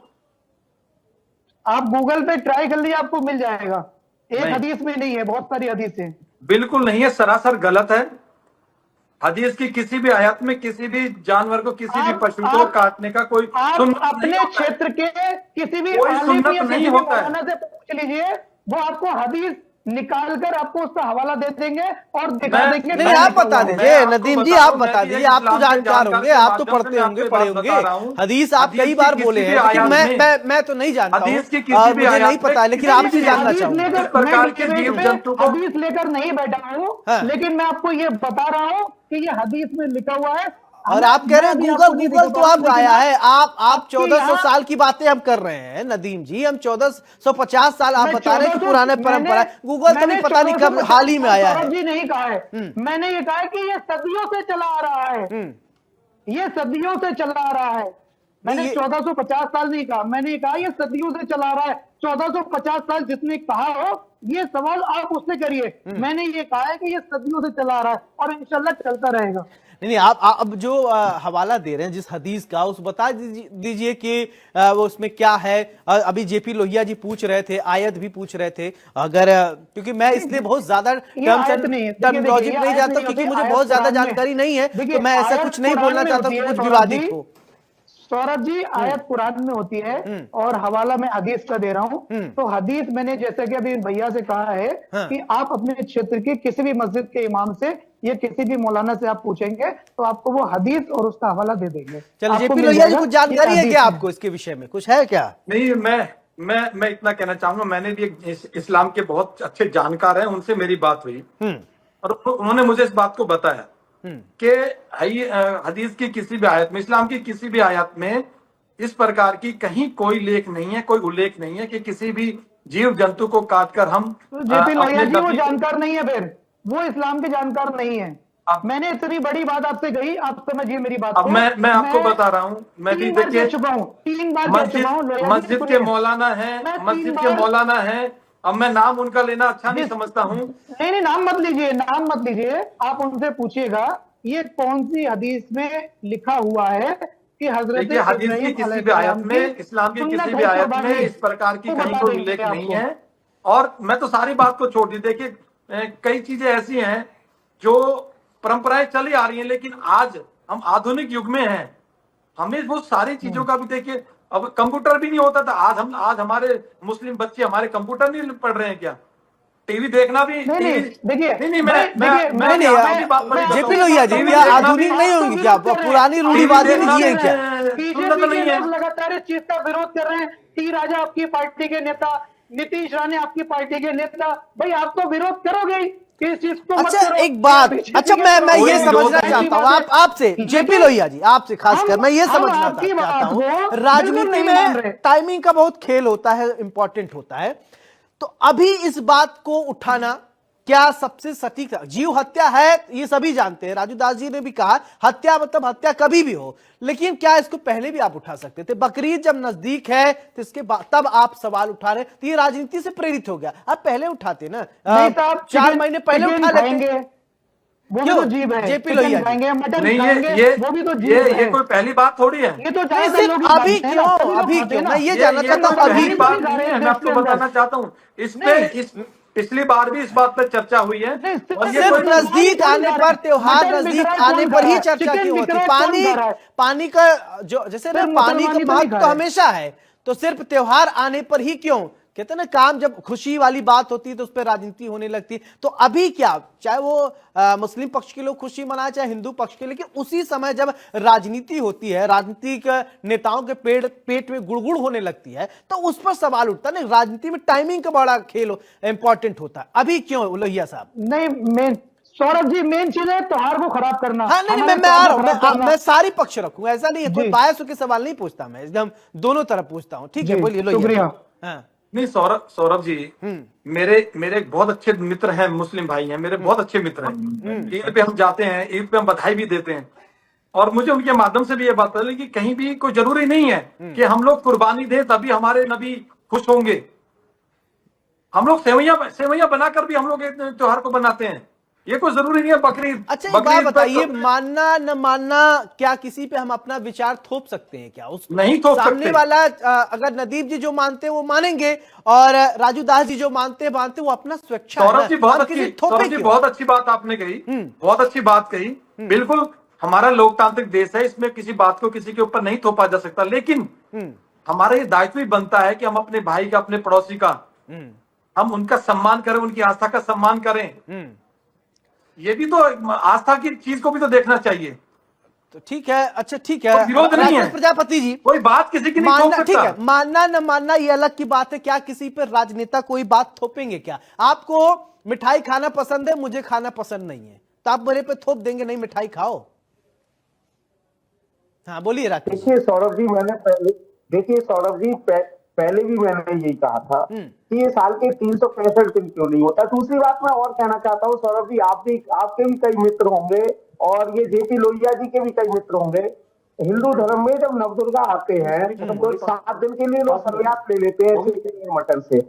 आप गूगल पे ट्राई कर लीजिए, आपको मिल जाएगा। एक नहीं। हदीस में नहीं है, बहुत सारी हदीसें हैं। बिल्कुल नहीं है, सरासर गलत है। हदीस की किसी भी आयत में किसी भी जानवर को, किसी भी पशु को काटने का कोई आप अपने क्षेत्र के किसी भी आलिम या किसी भी मौलाना से पूछ लीजिए, वो आपको हदीस निकाल कर आपको उसका हवाला दे देंगे और दिखा देंगे। नहीं, आप बता दीजिए नदीम जी, आप बता दीजिए, आप तो जानकार होंगे, आप तो पढ़ते होंगे, पढ़े होंगे हदीस, आप कई बार बोले हैं, लेकिन मैं तो नहीं जानता हूँ, मुझे नहीं पता, लेकिन आपसे जानना चाहूंगा। हदीस लेकर नहीं बैठा हूँ, लेकिन मैं आपको ये बता रहा हूँ कि ये हदीस में लिखा हुआ है। और आप कह रहे हैं गूगल तो आप आया है, आप 1400 साल की बातें हम कर रहे हैं नदीम जी, हम 1450 साल आप बता रहे हैं कि पुराने परंपरा। गूगल तो भी पता नहीं कब हाल ही में आया है। जी नहीं कहा है, मैंने ये कहा है कि ये सदियों से चला आ रहा है, ये सदियों से चला आ रहा है। मैंने 1450 साल नहीं कहा, मैंने कहा ये सदियों से चला आ रहा है। 1450 साल जिसने कहा हो, ये सवाल आप उससे करिए। मैंने ये कहा है कि ये सदियों से चला आ रहा है और इंशाल्लाह चलता रहेगा। नहीं, आप अब जो हवाला दे रहे हैं जिस हदीस का, उस बता दीजिए कि वो उसमें क्या है। अभी जेपी लोहिया जी पूछ रहे थे, आयत भी पूछ रहे थे, अगर क्योंकि मैं इसलिए बहुत ज्यादा टर्मिनोलॉजी नहीं जाता, क्योंकि मुझे बहुत ज्यादा जानकारी नहीं है, तो मैं ऐसा कुछ नहीं बोलना चाहता कि कुछ विवादित हो। सौरभ जी, आयत कुरान में होती है और हवाला मैं हदीस का दे रहा हूं। तो हदीस मैंने जैसे कि अभी भैया से कहा है कि आप अपने क्षेत्र के किसी भी मस्जिद के इमाम से या किसी भी मौलाना से आप पूछेंगे तो आपको वो हदीस और उसका हवाला दे देंगे। चलिए, जेपी लोहिया जी, कुछ जानकारी है क्या आपको इसके विषय में, कुछ है क्या? नहीं, मैं इतना कहना चाहूंगा, मैंने भी इस्लाम के बहुत अच्छे जानकार हैं, उनसे मेरी बात हुई और उन्होंने मुझे इस बात को बताया कि हदीस की किसी भी आयत में, इस्लाम की किसी भी आयत में इस प्रकार की कहीं कोई लेख नहीं है, कोई उल्लेख नहीं है कि किसी भी जीव जंतु को काटकर हम। जेपी लोहिया जी वो जानकार नहीं है, फिर वो इस्लाम के जानकार नहीं है। मैंने इतनी बड़ी बात आपसे कही, आप समझिए मेरी बात को। मैं आपको बता रहा हूँ, मैं भी देखिए 3 बार कह चुका हूँ। मस्जिद के मौलाना है, मस्जिद के मौलाना है, अब मैं नाम उनका लेना अच्छा नहीं समझता हूँ। नहीं, नाम मत लीजिए, नाम मत लीजिए। आप उनसे पूछिएगा ये कौन सी हदीस में लिखा हुआ है कि हजरत देखिए, हदीस की इब्राहिम किसी भी आयत में, इस्लाम की किसी भी आयत में इस प्रकार की कहीं कोई उल्लेख नहीं है। और मैं तो सारी बात को छोड़ दी। देखिए, कई चीजें ऐसी हैं जो परंपराएं चली आ रही हैं, लेकिन आज हम आधुनिक युग में हैं, हमें वो सारी चीजों का भी देखिए, अब कंप्यूटर भी नहीं होता था, आज हमारे मुस्लिम बच्चे हमारे कंप्यूटर नहीं पढ़ रहे हैं क्या? टीवी देखना भी, नहीं, देखिए, नहीं, जेपी लोहिया जी, क्या आधुनिक नहीं होंगी क्या? पुरानी रूढ़िवादी नहीं जिए क्या? बीजेपी के लोग लगातार इस चीज का विरोध कर रहे हैं। टी राजा आपकी पार्टी के नेता, नीतीश राणे आपकी पार्टी के नेता, भाई आप तो विरोध करोगे ही कि इस चीज को मत अच्छा, करो। एक बात, अच्छा मैं ये कोई समझना विरोध चाहता हूँ आपसे, जेपी लोहिया जी, आपसे खासकर मैं ये समझना चाहता हूँ, राजनीति में टाइमिंग का बहुत खेल होता है, इंपॉर्टेंट होता है। तो अभी इस बात को उठाना क्या सबसे सटीक? जीव हत्या है, ये सभी जानते हैं, राजू दास जी ने भी कहा हत्या मतलब हत्या कभी भी हो, लेकिन क्या इसको पहले भी आप उठा सकते थे? बकरीद जब नजदीक है तो इसके बाद तब आप सवाल उठा रहे, तो ये राजनीति से प्रेरित हो गया। आप पहले उठाते ना, 4 महीने पहले उठा लेते। वो भी तो जीव है, जेपी लोहिया जी, खाएंगे, मटन नहीं, खाएंगे, वो भी तो जीव है। ये कोई पहली बात थोड़ी है। ये तो नहीं, सिर्फ अभी क्यों, अभी क्यों? मैं ये जानना चाहता हूँ पहली अभी बात नहीं है, मैं आपको बताना चाहता हूँ। इस पे पिछली बार भी इस बात पर चर्चा हुई है। और ये सिर्फ कोई नजदीक आने पर, त्योहार नजदीक आने पर ही चर्चा क्यों होती? पानी का जो, जैसे ना पानी का महत्व तो हमेशा है, तो सिर्फ त्योहार आने पर ही क्यों? कहते ना, काम जब खुशी वाली बात होती है तो उस पर राजनीति होने लगती है। तो अभी क्या, चाहे वो मुस्लिम पक्ष के लोग खुशी मनाए चाहे हिंदू पक्ष के, लेकिन उसी समय जब राजनीति होती है, राजनीतिक नेताओं के पेट में गुड़गुड़ होने लगती है, तो उस पर सवाल उठता है। राजनीति में टाइमिंग का बड़ा खेल इंपॉर्टेंट होता है। अभी क्यों लोहिया साहब? नहीं, मेन सौरभ जी, मेन चीज है त्योहार को खराब करना। हाँ, नहीं, मैं आ रहा हूँ, मैं सारी पक्ष रखूंगा, ऐसा नहीं है, कोई बायस होकर सवाल नहीं पूछता, मैं एकदम दोनों तरफ पूछता हूँ। ठीक है, बोलिए लोहिया। हाँ, नहीं, सौरभ जी, मेरे एक बहुत अच्छे मित्र हैं, मुस्लिम भाई हैं, मेरे बहुत अच्छे मित्र हैं। ईद पे हम जाते हैं, ईद पे हम बधाई भी देते हैं, और मुझे उनके माध्यम से भी ये बात पता कि कहीं भी कोई जरूरी नहीं है कि हम लोग कुर्बानी दें तभी हमारे नबी खुश होंगे। हम लोग सेवैया बनाकर भी हम लोग त्योहार को बनाते हैं, ये कोई जरूरी नहीं है बकरीद। अच्छा, एक बात बताइए, मानना न मानना, क्या किसी पे हम अपना विचार थोप सकते हैं क्या? उस नहीं थोप सकते। सामने वाला अगर नदीप जी जो मानते हैं वो मानेंगे, और राजू दास जी जो मानते हैं वो अपना स्वेच्छा। सौरभ जी बहुत अच्छी बात आपने कही, बहुत अच्छी बात कही। बिल्कुल, हमारा लोकतांत्रिक देश है, इसमें किसी बात को किसी के ऊपर नहीं थोपा जा सकता, लेकिन हमारा ये दायित्व भी बनता है कि हम अपने भाई का, अपने पड़ोसी का, हम उनका सम्मान करें, उनकी आस्था का सम्मान करें। ये भी तो आस्था की चीज को भी तो देखना चाहिए। तो ठीक है, अच्छा ठीक है, विरोध नहीं है। प्रजापति जी, कोई बात किसी की नहीं थोप सकता। ठीक है, मानना न मानना ये अलग की बात है, क्या किसी पर राजनेता कोई बात थोपेंगे क्या? आपको मिठाई खाना पसंद है, मुझे खाना पसंद नहीं है, तो आप मेरे पे थोप देंगे नहीं मिठाई खाओ? हाँ, बोलिए राकेश। देखिए सौरभ जी, पहले भी मैंने यही कहा था कि ये साल के 365 दिन क्यों नहीं होता। दूसरी बात मैं और कहना चाहता हूँ सौरभ जी, आपके भी कई मित्र होंगे और ये जेपी लोहिया जी के भी कई मित्र होंगे। हिंदू धर्म में जब नवदुर्गा आते हैं तो 7 दिन के लिए लोग संन्यास ले लेते हैं चिकन और मटन से।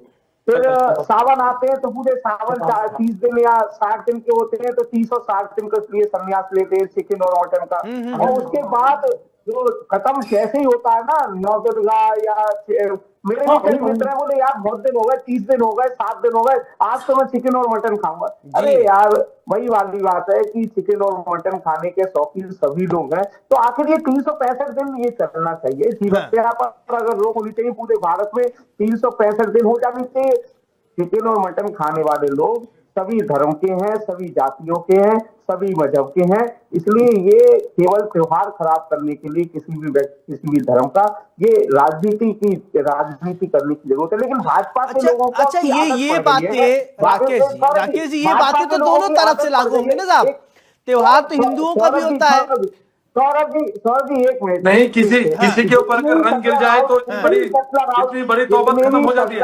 फिर सावन आते हैं तो पूरे सावन 30 दिन या 60 दिन के होते हैं, तो 360 दिन के लिए संन्यास लेते हैं चिकन और मटन का। और उसके बाद जो खत्म जैसे ही होता है ना नवदुर्गा, या मेरे भी कई मित्र हैं, बोले यार बहुत दिन हो गए, 30 दिन हो गए, 7 दिन हो गए, आज तो मैं चिकन और मटन खाऊंगा। अरे यार, वही वाली बात है कि चिकन और मटन खाने के शौकीन सभी लोग हैं, तो आखिर ये 365 दिन ये चलना चाहिए। जीव हत्या पर अगर रोक होनी चाहिए, पूरे भारत में 365 दिन हो जानी चाहिए। चिकन और मटन खाने वाले लोग सभी धर्म के हैं, सभी जातियों के हैं, सभी मजहब के हैं, इसलिए ये केवल त्योहार खराब करने के लिए किसी भी धर्म का ये राजनीति करने की जरूरत है। लेकिन भाजपा के लोगों को अच्छा, ये बातें राकेश जी, ये बातें तो दोनों तरफ से लागू होंगी ना साहब। त्योहार तो हिंदुओं का भी होता है। सौरभ जी 1 मिनट, नहीं, किसी के ऊपर अगर रंग गिर जाए तो इतनी बड़ी तौबत खत्म हो जाती है।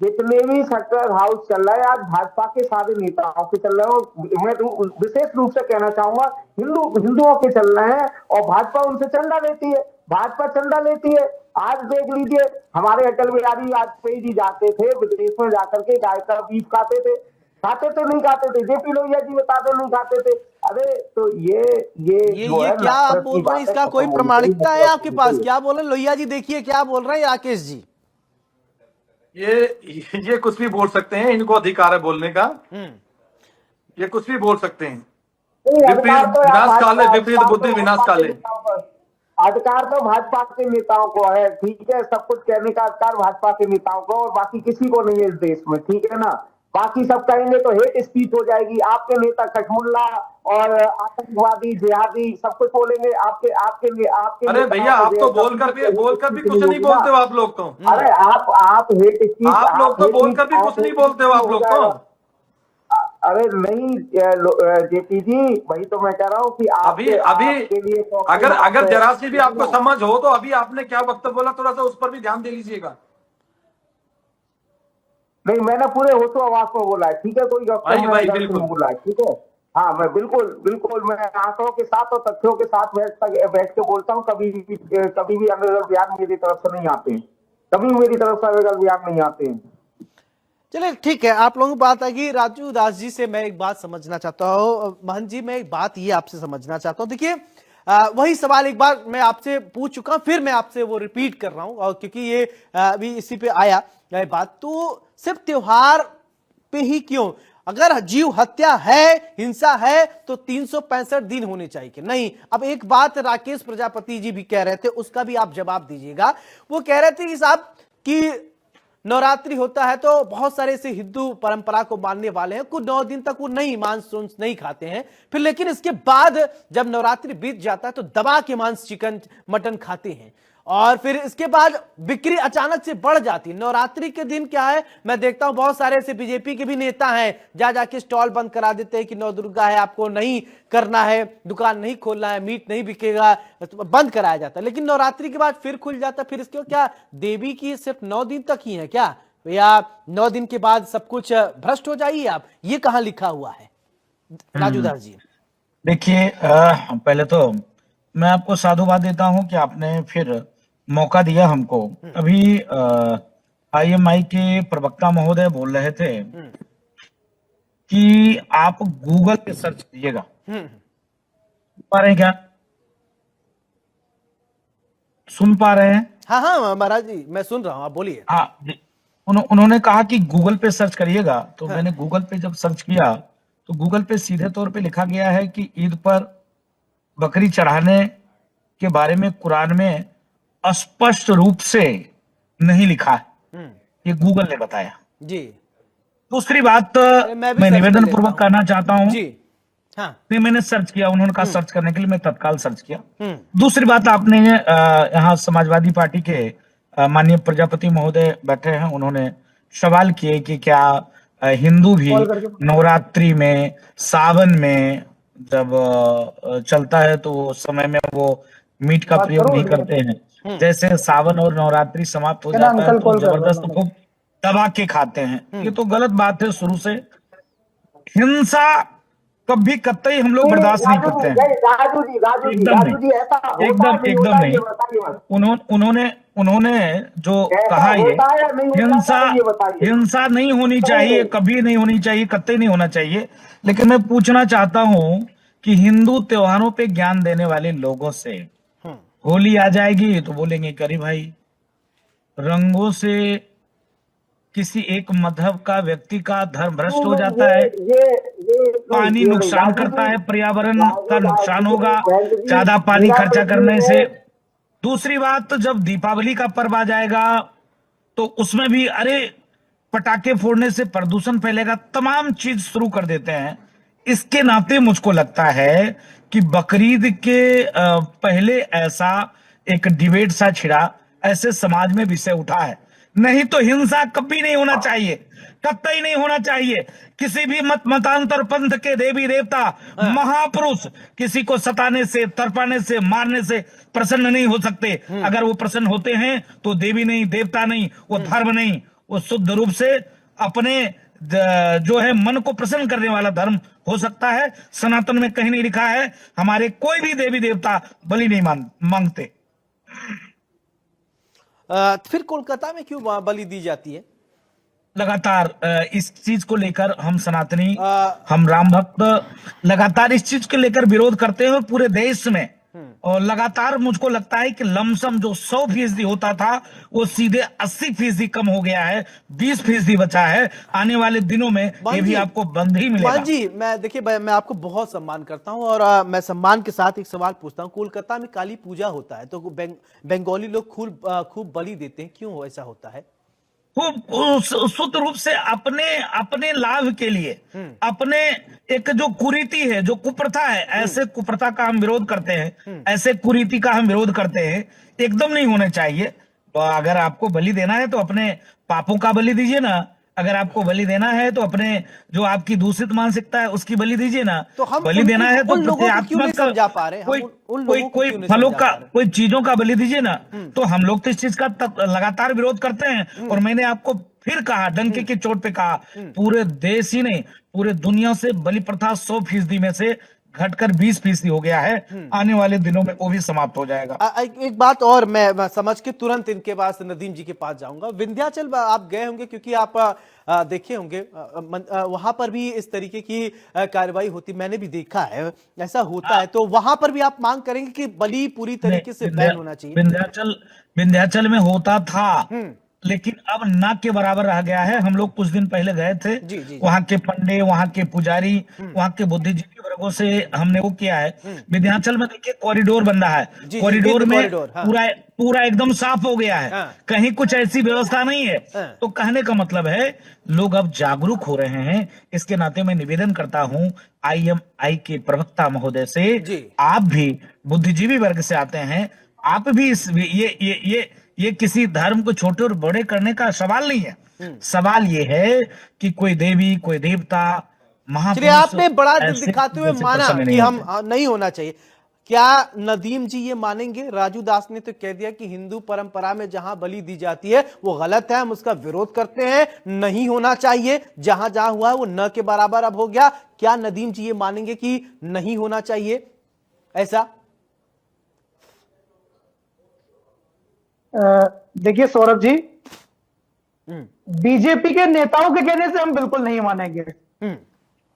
जितने भी सेक्टर हाउस चल रहा है आज भाजपा के सारे नेताओं के चल रहे हैं, मैं विशेष रूप से कहना चाहूंगा हिंदुओं के चल रहे हैं, और भाजपा उनसे चंदा लेती है। आज देख लीजिए, हमारे अटल बिहारी वाजपेयी जी जाते थे विदेश में जाकर के गाय का बीफ खाते थे, नहीं खाते थे? जेपी लोहिया जी बताते नहीं खाते थे। अरे तो ये जो है क्या आप नफरत बोल की रहे हैं, बातें इसका कोई खत्म होनी प्रमाणिकता है चाहिए। आपके पास? क्या बोल रहे हैं लोहिया जी? देखिए क्या बोल रहे हैं राकेश जी। ये कुछ भी बोल सकते हैं, इनको अधिकार है बोलने का। ये कुछ भी बोल सकते हैं। नहीं, अधिकार विपरीत तो यार विनाश काले, भाजपा- विपरीत बुद्धि विनाश काले। अधिकार तो भाजपा के नेताओं को है, ठीक है, सब कुछ कहने का अधिकार भाजपा के नेताओं को, और बाकी किसी को नहीं है इस देश में, ठीक है ना। बाकी सब कहेंगे तो हेट स्पीच हो जाएगी। आपके नेता कठमुल्ला और आतंकवादी जिहादी सब कुछ बोलेंगे, आपके आपके आपके अरे नेताओं भैया, को आप जो तो है, बोलकर भी speech कुछ नहीं होगी ना। बोलते हो आप लोग तो। अरे आप हेट स्पीच, आप लोग तो बोलकर भी कुछ नहीं बोलते हो आप लोग तो। अरे नहीं जेपी जी, वही तो मैं कह रहा हूँ कि अभी आपके लिए तो अगर जरा सी भी आपको समझ हो तो अभी आपने क्या वक्तव्य बोला, थोड़ा सा उस पर भी ध्यान दे लीजिएगा। नहीं, मैंने पूरे होशो आवाज में बोला है, ठीक है, कोई भाई बिल्कुल बोला है, ठीक है। हाँ, मैं बिल्कुल मैं आंकड़ों के साथ और तथ्यों के साथ बैठ के बोलता हूँ। कभी भी अनर्गल बयान मेरी तरफ से नहीं आते हैं, कभी मेरी तरफ से अनर्गल बयान नहीं आते हैं। चलिए ठीक है, आप लोगों की बात है कि राजू दास जी से मैं एक बात समझना चाहता हूँ। महंत जी, मैं एक बात ये आपसे समझना चाहता हूँ। देखिए वही सवाल एक बार मैं आपसे पूछ चुका हूं, फिर मैं आपसे वो रिपीट कर रहा हूं, और क्योंकि ये अभी इसी पे आया बात, तो सिर्फ त्योहार पे ही क्यों? अगर जीव हत्या है, हिंसा है, तो 365 दिन होने चाहिए कि नहीं? अब एक बात राकेश प्रजापति जी भी कह रहे थे, उसका भी आप जवाब दीजिएगा। वो कह रहे थे कि साहब कि नवरात्रि होता है तो बहुत सारे ऐसे हिंदू परंपरा को मानने वाले हैं, कुछ 9 दिन तक वो नहीं मांस नहीं खाते हैं, फिर लेकिन इसके बाद जब नवरात्रि बीत जाता है तो दबा के मांस चिकन मटन खाते हैं, और फिर इसके बाद बिक्री अचानक से बढ़ जाती है। नवरात्रि के दिन क्या है, मैं देखता हूं बहुत सारे ऐसे बीजेपी के भी नेता हैं, जा जाके स्टॉल बंद करा देते हैं कि नौ दुर्गा है, आपको नहीं करना है, दुकान नहीं खोलना है, मीट नहीं बिकेगा, बंद कराया जाता है। लेकिन नवरात्रि के बाद फिर खुल जाता है। फिर इसके क्या देवी की सिर्फ 9 दिन तक ही है क्या, या 9 दिन के बाद सब कुछ भ्रष्ट हो जाइए? आप ये कहां लिखा हुआ है राजू दास जी? देखिए, पहले तो मैं आपको साधुवाद देता हूं कि आपने फिर मौका दिया हमको। अभी आईएमआई के प्रवक्ता महोदय बोल रहे थे कि आप गूगल पे सर्च कीजिएगा। पा रहे हैं क्या? सुन पा रहे हैं? हाँ महाराज जी, मैं सुन रहा हूं, आप बोलिए। हाँ, उन्होंने कहा कि गूगल पे सर्च करिएगा, तो मैंने गूगल पे जब सर्च किया तो गूगल पे सीधे तौर पे लिखा गया है कि ईद पर बकरी चढ़ाने के बारे में कुरान में स्पष्ट रूप से नहीं लिखा है। ये गूगल ने बताया जी। दूसरी बात मैं मैं निवेदन पूर्वक कहना चाहता हूं जी। हाँ, नहीं, मैंने सर्च किया, उन्होंने कहा सर्च करने के लिए, मैं तत्काल सर्च किया। दूसरी बात, आपने यहाँ समाजवादी पार्टी के माननीय प्रजापति महोदय बैठे हैं, उन्होंने सवाल किए कि क्या हिंदू भी नवरात्रि में, सावन में जब चलता है तो उस समय में वो मीट का प्रयोग नहीं करते हैं, जैसे सावन और नवरात्रि समाप्त हो जाता है तो जबरदस्त खूब दबा के खाते हैं। ये तो गलत बात है। शुरू से हिंसा कभी कतई हम लोग बर्दाश्त नहीं करते हैं। एकदम नहीं। उन्होंने जो कहा, ये हिंसा नहीं होनी चाहिए, कभी नहीं होनी चाहिए, कतई नहीं होना चाहिए। लेकिन मैं पूछना चाहता हूं कि हिंदू त्योहारों पे ज्ञान देने वाले लोगों से होली आ जाएगी तो बोलेंगे कि अरे भाई, रंगों से किसी एक मजहब का व्यक्ति का धर्म भ्रष्ट हो जाता है, पानी नुकसान करता है, पर्यावरण का नुकसान होगा ज्यादा पानी खर्चा करने से। दूसरी बात, जब दीपावली का पर्व आ जाएगा तो उसमें भी अरे पटाखे फोड़ने से प्रदूषण फैलेगा, तमाम चीज शुरू कर देते हैं। इसके नाते मुझको लगता है कि बकरीद के पहले ऐसा एक डिबेट सा छिड़ा, ऐसे समाज में विषय उठा है। नहीं तो हिंसा कभी नहीं होना चाहिए, कतई नहीं होना चाहिए। किसी भी मतांतर पंथ के देवी देवता महापुरुष किसी को सताने से, तरपाने से, मारने से प्रसन्न नहीं हो सकते। अगर वो प्रसन्न होते हैं तो देवी नहीं, देवता नहीं, वो धर्म नहीं, वो शुद्ध रूप से अपने जो है मन को प्रसन्न करने वाला धर्म हो सकता है। सनातन में कहीं नहीं लिखा है हमारे कोई भी देवी देवता बलि नहीं मांगते। फिर कोलकाता में क्यों बलि दी जाती है? लगातार इस चीज को लेकर हम सनातनी, आ, हम राम भक्त लगातार इस चीज को लेकर विरोध करते हैं और पूरे देश में। और लगातार मुझको लगता है कि लमसम जो 100% होता था वो सीधे 80% कम हो गया है, 20% बचा है। आने वाले दिनों में ये भी आपको बंद ही मिलेगा। मान जी, मैं देखिए मैं आपको बहुत सम्मान करता हूं और मैं सम्मान के साथ एक सवाल पूछता हूं। कोलकाता में काली पूजा होता है तो बंगाली लोग खूब बलि देते हैं, क्यों ऐसा होता है? खूब शुद्ध रूप से अपने अपने लाभ के लिए, अपने एक जो कुरीति है, जो कुप्रथा है, ऐसे कुप्रथा का हम विरोध करते हैं, ऐसे कुरीति का हम विरोध करते हैं। एकदम नहीं होने चाहिए। तो अगर आपको बलि देना है तो अपने पापों का बलि दीजिए ना, अगर आपको बलि देना है तो अपने जो आपकी दूषित मानसिकता है उसकी बलि दीजिए ना। तो हम बलि देना है तो उन लोगों को क्यों नहीं समझा पा रहे? कोई फलों का, कोई चीजों का बलि दीजिए ना। तो हम लोग तो इस चीज का लगातार विरोध करते हैं। और मैंने आपको फिर कहा, डंके की चोट पे कहा, पूरे देश ही नहीं पूरे दुनिया से बलि प्रथा 100% में से घटकर 20% हो गया है। आने वाले दिनों में वो भी समाप्त हो जाएगा। एक बात और मैं समझ के तुरंत इनके पास, नदीम जी के पास जाऊंगा। विंध्याचल आप गए होंगे क्योंकि आप देखे होंगे वहां पर भी इस तरीके की कार्रवाई होती, मैंने भी देखा है, ऐसा होता है। तो वहां पर भी आप मांग करेंगे कि बलि पूरी तरीके से बैन होना चाहिए? विंध्याचल में होता था, लेकिन अब ना के बराबर रह गया है। हम लोग कुछ दिन पहले गए थे, वहां के पंडे, वहां के पुजारी, वहां के बुद्धिजीवी वर्गों से हमने वो किया है। विंध्याचल में देखिए कॉरिडोर बन रहा है, कॉरिडोर में पूरा एकदम साफ हो गया है, कहीं कुछ ऐसी व्यवस्था नहीं है। तो कहने का मतलब है लोग अब जागरूक हो रहे हैं। इसके नाते मैं निवेदन करता हूं IMI के प्रवक्ता महोदय से, आप भी बुद्धिजीवी वर्ग से आते हैं, आप भी इस ये किसी धर्म को छोटे और बड़े करने का सवाल नहीं है। सवाल ये है कि कोई देवी, कोई देवता, महापुरुष, आपने बड़ा दिखाते हुए माना कि हम नहीं होना चाहिए। क्या नदीम जी ये मानेंगे? राजू दास ने तो कह दिया कि हिंदू परंपरा में जहां बलि दी जाती है वो गलत है, हम उसका विरोध करते हैं, नहीं होना चाहिए। जहां जहां हुआ है वो न के बराबर अब हो गया। क्या नदीम जी ये मानेंगे कि नहीं होना चाहिए ऐसा? देखिए सौरभ जी, बीजेपी के नेताओं के कहने से हम बिल्कुल नहीं मानेंगे।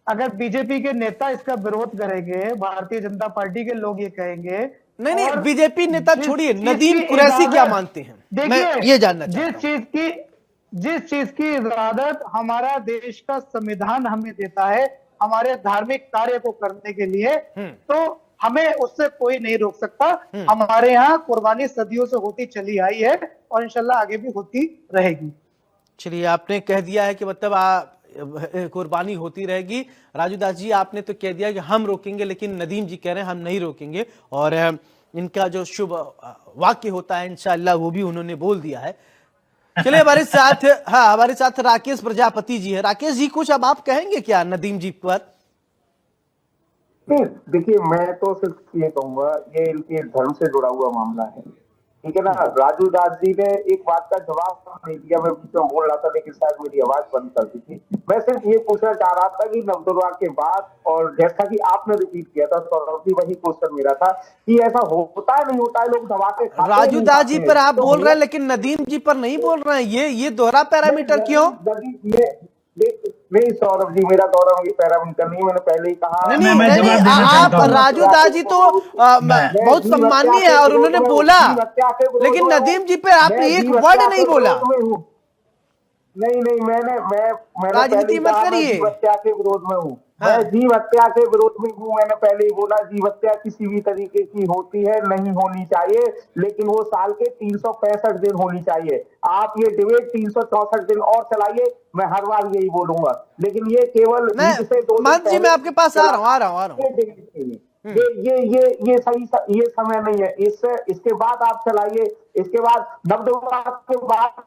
अगर बीजेपी के नेता इसका विरोध करेंगे, भारतीय जनता पार्टी के लोग ये कहेंगे। नहीं, बीजेपी नेता छोड़िए, नदीम कुरैशी क्या मानते हैं? मैं ये जानना चाहता हूं। जिस चीज की इजाजत हमारा देश का संविधान हमें देता है हमारे धार्मिक कार्य को करने के लिए, तो हमें उससे कोई नहीं रोक सकता। हमारे यहाँ कुर्बानी सदियों से होती चली आई है और इंशाल्लाह आगे भी होती रहेगी। चलिए, आपने कह दिया है कि मतलब कुर्बानी होती रहेगी। राजू दास जी, आपने तो कह दिया कि हम रोकेंगे, लेकिन नदीम जी कह रहे हैं हम नहीं रोकेंगे। और इनका जो शुभ वाक्य होता है इंशाल्लाह वो भी उन्होंने बोल दिया है। चलिए, हमारे साथ राकेश प्रजापति जी है। राकेश जी, कुछ अब आप कहेंगे क्या नदीम जी पर? नहीं, देखिए मैं तो सिर्फ ये कहूंगा, ये इनके धर्म से जुड़ा हुआ मामला है, ठीक है ना। राजू दास जी ने एक बात का जवाब नहीं दिया, मैं बीच में बोल रहा था लेकिन शायद मेरी आवाज बंद कर दी थी। मैं सिर्फ ये पूछना चाह रहा था कि नवदुर्गा के बाद, और जैसा कि आपने रिपीट किया था सौरभ जी, वही क्वेश्चन मेरा था कि ऐसा होता है नहीं होता है, लोग दबा के खाते हैं। राजू दास जी पर आप बोल रहे हैं लेकिन नदीम जी पर नहीं बोल रहे हैं। ये दोहरा पैरामीटर क्यों? नहीं सौरभ जी, मेरा गौरव ये पैरामीटर नहीं, मैंने पहले ही कहा। नहीं, आप राजू दास जी तो बहुत सम्मानीय है और उन्होंने बोला, लेकिन नदीम जी पे आपने एक वर्ड नहीं बोला। नहीं, मैं राजनीति मत करिए। जीव हत्या के विरोध में हूँ, मैं जीव हत्या के विरोध में हूँ। मैंने पहले ही बोला, जीव हत्या किसी भी तरीके की होती है, नहीं होनी चाहिए, लेकिन वो साल के 365 दिन होनी चाहिए। आप ये डिबेट 364 दिन और चलाइए, मैं हर बार यही बोलूंगा। लेकिन ये केवल जी, मैं आपके पास आ रहा हूँ। ये सही, ये समय नहीं है। इसके बाद आप चलाइए, इसके बाद नवदुर्गा के बाद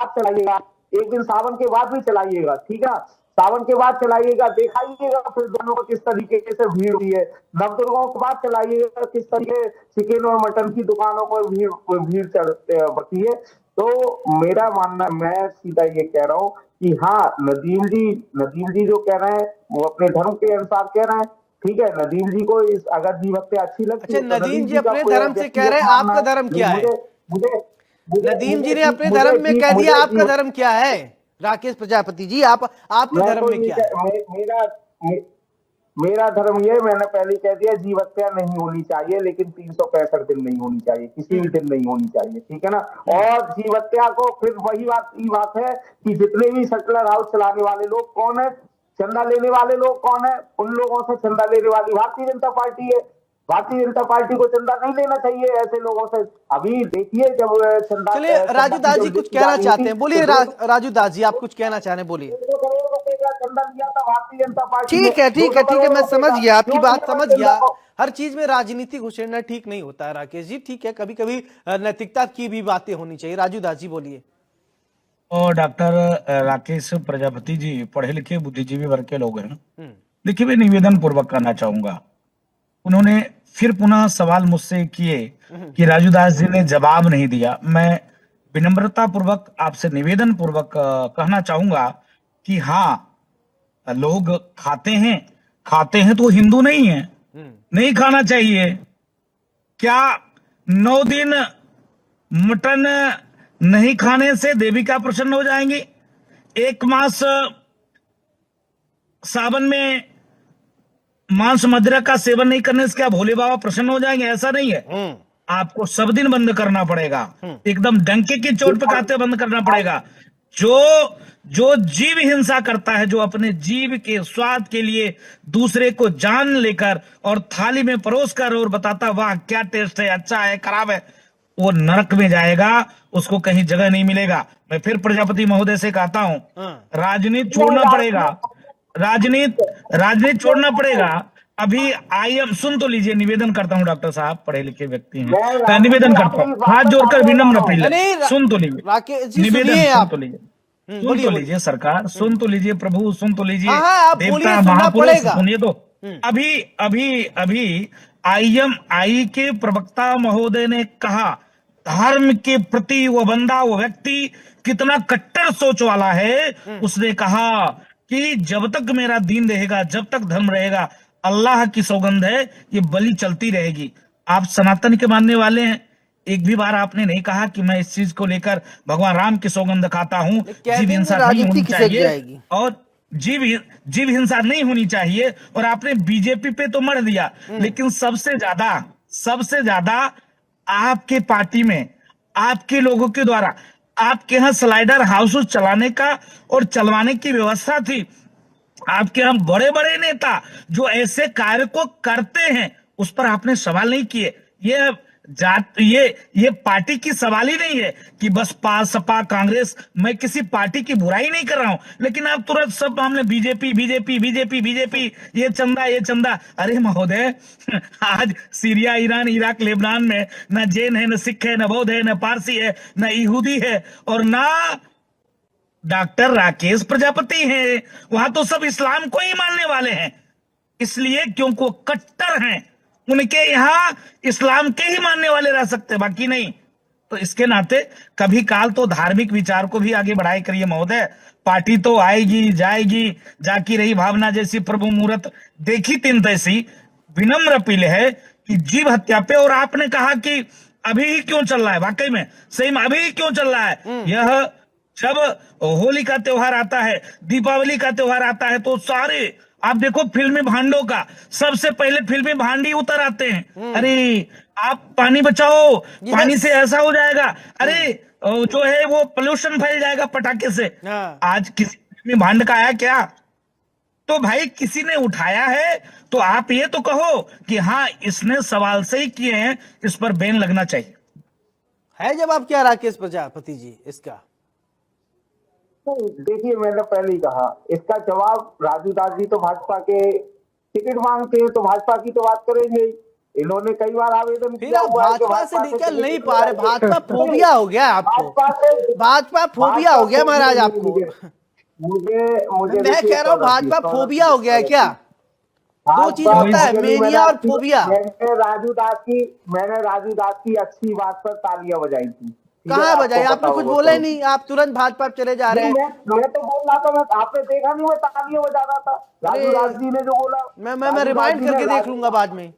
आप चलाइएगा, एक दिन सावन के बाद भी चलाइएगा, ठीक है। सावन के बाद चलाइएगा, दिखाइएगा फिर दोनों को किस तरीके से भीड़ हुई है। नवदुर्गा के बाद चलाइएगा किस तरीके चिकन और मटन की दुकानों पर भीड़ बढ़ती है। तो मेरा मानना, मैं सीधा ये कह रहा हूँ कि हाँ, नदीम जी जो कह रहे हैं वो अपने धर्म के अनुसार कह रहे हैं, ठीक है। नदीम जी को अगर जीव हत्या अच्छी लगती है, नदीम जी अपने धर्म से कह रहे हैं, आपका धर्म क्या है? नदीम जी ने अपने धर्म में कह दिया, आपका धर्म क्या है? राकेश प्रजापति जी, आपके मैं धर्म कोई में नहीं क्या है? मेरा धर्म ये, मैंने पहले कह दिया, जीव हत्या नहीं होनी चाहिए, लेकिन 365 दिन नहीं होनी चाहिए, किसी भी दिन नहीं होनी चाहिए, ठीक है ना। और जीव हत्या को फिर वही बात है कि जितने भी सेटलर हाउस चलाने वाले लोग कौन है, चंदा लेने वाले लोग कौन है, उन लोगों से चंदा लेने वाली भारतीय जनता पार्टी है। भारतीय जनता पार्टी को चंदा नहीं लेना चाहिए ऐसे लोगों से। अभी देखिए जब चंदा, चलिए राजू दास जी कुछ कहना चाहते हैं, बोलिए तो राजू दास जी आप कुछ कहना चाह रहे हैं, बोलिए। 200 करोड़ रुपए का चंदा लिया था भारतीय जनता पार्टी ने। ठीक है ठीक है 200 ठीक है, मैं करोड़ समझ रुपए गया, का। आपकी क्यों बात लिया समझ था गया। चंदा को? हर चीज में राजनीति घुसेड़ना ठीक नहीं होता है राकेश जी, ठीक है, कभी कभी नैतिकता की भी बातें होनी चाहिए। राजू दास जी बोलिए। और डॉक्टर राकेश प्रजापति जी पढ़े लिखे बुद्धिजीवी वर्ग के लोग हैं। देखिए, मैं निवेदन पूर्वक करना चाहूंगा, उन्होंने फिर पुनः सवाल मुझसे किए कि राजू दास जी ने जवाब नहीं दिया। मैं विनम्रता पूर्वक आपसे निवेदन पूर्वक कहना चाहूंगा कि हाँ, लोग खाते हैं तो हिंदू नहीं है, नहीं खाना चाहिए। क्या 9 दिन मटन नहीं खाने से देविका प्रसन्न हो जाएंगी? 1 मास सावन में मांस मदिरा का सेवन नहीं करने से क्या भोले बाबा प्रसन्न हो जाएंगे? ऐसा नहीं है, आपको सब दिन बंद करना पड़ेगा, एकदम डंके की चोट पे खाते बंद करना पड़ेगा। जो जीव हिंसा करता है, जो अपने जीव के स्वाद के लिए दूसरे को जान लेकर और थाली में परोस कर और बताता वाह क्या टेस्ट है, अच्छा है, खराब है, वो नरक में जाएगा, उसको कहीं जगह नहीं मिलेगा। मैं फिर प्रजापति महोदय से कहता हूं, राजनीति छोड़ना पड़ेगा, राजनीति छोड़ना पड़ेगा। अभी सुन तो लीजिए, निवेदन करता हूं, डॉक्टर साहब पढ़े लिखे व्यक्ति हैं, निवेदन करता हूं, हाथ जोड़कर विनम्र अपील है, सुन तो लीजिए, निवेदन सुन तो लीजिए, सुन तो लीजिए सरकार, सुन तो लीजिए प्रभु, सुन तो लीजिए देवता महापुरुष, सुनिए तो। अभी IMI के प्रवक्ता महोदय ने कहा धर्म के प्रति वो बंदा, वो व्यक्ति कितना कट्टर सोच वाला है। उसने कहा कि जब तक मेरा दीन रहेगा, जब तक धर्म रहेगा, अल्लाह की सौगंध है ये बलि चलती रहेगी। आप सनातन के मानने वाले हैं, एक भी बार आपने नहीं कहा कि मैं इस चीज को लेकर भगवान राम की सौगंध खाता हूं, जीव हिंसा नहीं होनी चाहिए, और जीव हिंसा नहीं होनी चाहिए। और आपने बीजेपी पे तो मर दिया, लेकिन सबसे ज्यादा आपके पार्टी में, आपके लोगों के द्वारा, आपके यहाँ स्लाइडर हाउस चलाने का और चलवाने की व्यवस्था थी। आपके यहाँ बड़े बड़े नेता जो ऐसे कार्य को करते हैं, उस पर आपने सवाल नहीं किए। ये पार्टी की सवाल ही नहीं है कि बस सपा कांग्रेस, मैं किसी पार्टी की बुराई नहीं कर रहा हूं, लेकिन आप तुरंत सब मामले बीजेपी, ये चंदा। अरे महोदय, आज सीरिया, ईरान, इराक, लेबनान में न जैन है, न सिख है, न बौद्ध है, न पारसी है, न यहूदी है, और ना डॉक्टर राकेश प्रजापति हैं। वहां तो सब इस्लाम को ही मानने वाले हैं, इसलिए क्योंकि कट्टर हैं, उनके यहां इस्लाम के ही मानने वाले रह सकते, बाकी नहीं। तो इसके नाते कभी काल तो धार्मिक विचार को भी आगे बढ़ाए करिए महोदय। पार्टी तो आएगी जाएगी, जाकी रही भावना जैसी प्रभु मूरत देखी तिन तैसी। विनम्र अपील है कि जीव हत्या पे, और आपने कहा कि अभी ही क्यों चल रहा है, वाकई में सही में अभी ही क्यों चल रहा है। यह जब होली का त्योहार आता है, दीपावली का त्योहार आता है, तो सारे आप देखो फिल्मी भांडों का सबसे पहले फिल्मी भांडी उतर आते हैं, अरे आप पानी बचाओ, पानी से ऐसा हो जाएगा, अरे जो है वो पोल्यूशन फैल जाएगा पटाखे से। आज किसी फिल्मी भांड का आया क्या? तो भाई किसी ने उठाया है तो आप ये तो कहो कि हाँ इसने सवाल सही किए हैं, इस पर बैन लगना चाहिए। है जवाब क्या राकेश प्रजापति जी इसका? देखिए, मैंने पहले ही कहा, इसका जवाब राजू दास जी तो भाजपा के टिकट मांगते हैं, तो भाजपा की तो बात करेंगे। इन्होंने कई बार आवेदन फिर आप भाजपा से निकल नहीं पा रहे, भाजपा फोबिया हो गया आपको, भाजपा फोबिया हो गया महाराज आपको। मुझे मैं कह रहा हूँ भाजपा फोबिया हो गया है क्या? दो चीज होता है, मेनिया और फोबिया। मैंने राजू दास की अच्छी बात पर तालियां बजाई थी। कहाँ बजाई? आपने कुछ बोला ही नहीं, आप तुरंत भाजपा चले जा रहे हैं। मैं तो बोल रहा था, आपने देखा नहीं मैं तालियां बजा रहा था। राजू दास जी ने जो बोला, मैं रिमाइंड करके देख लूंगा बाद में।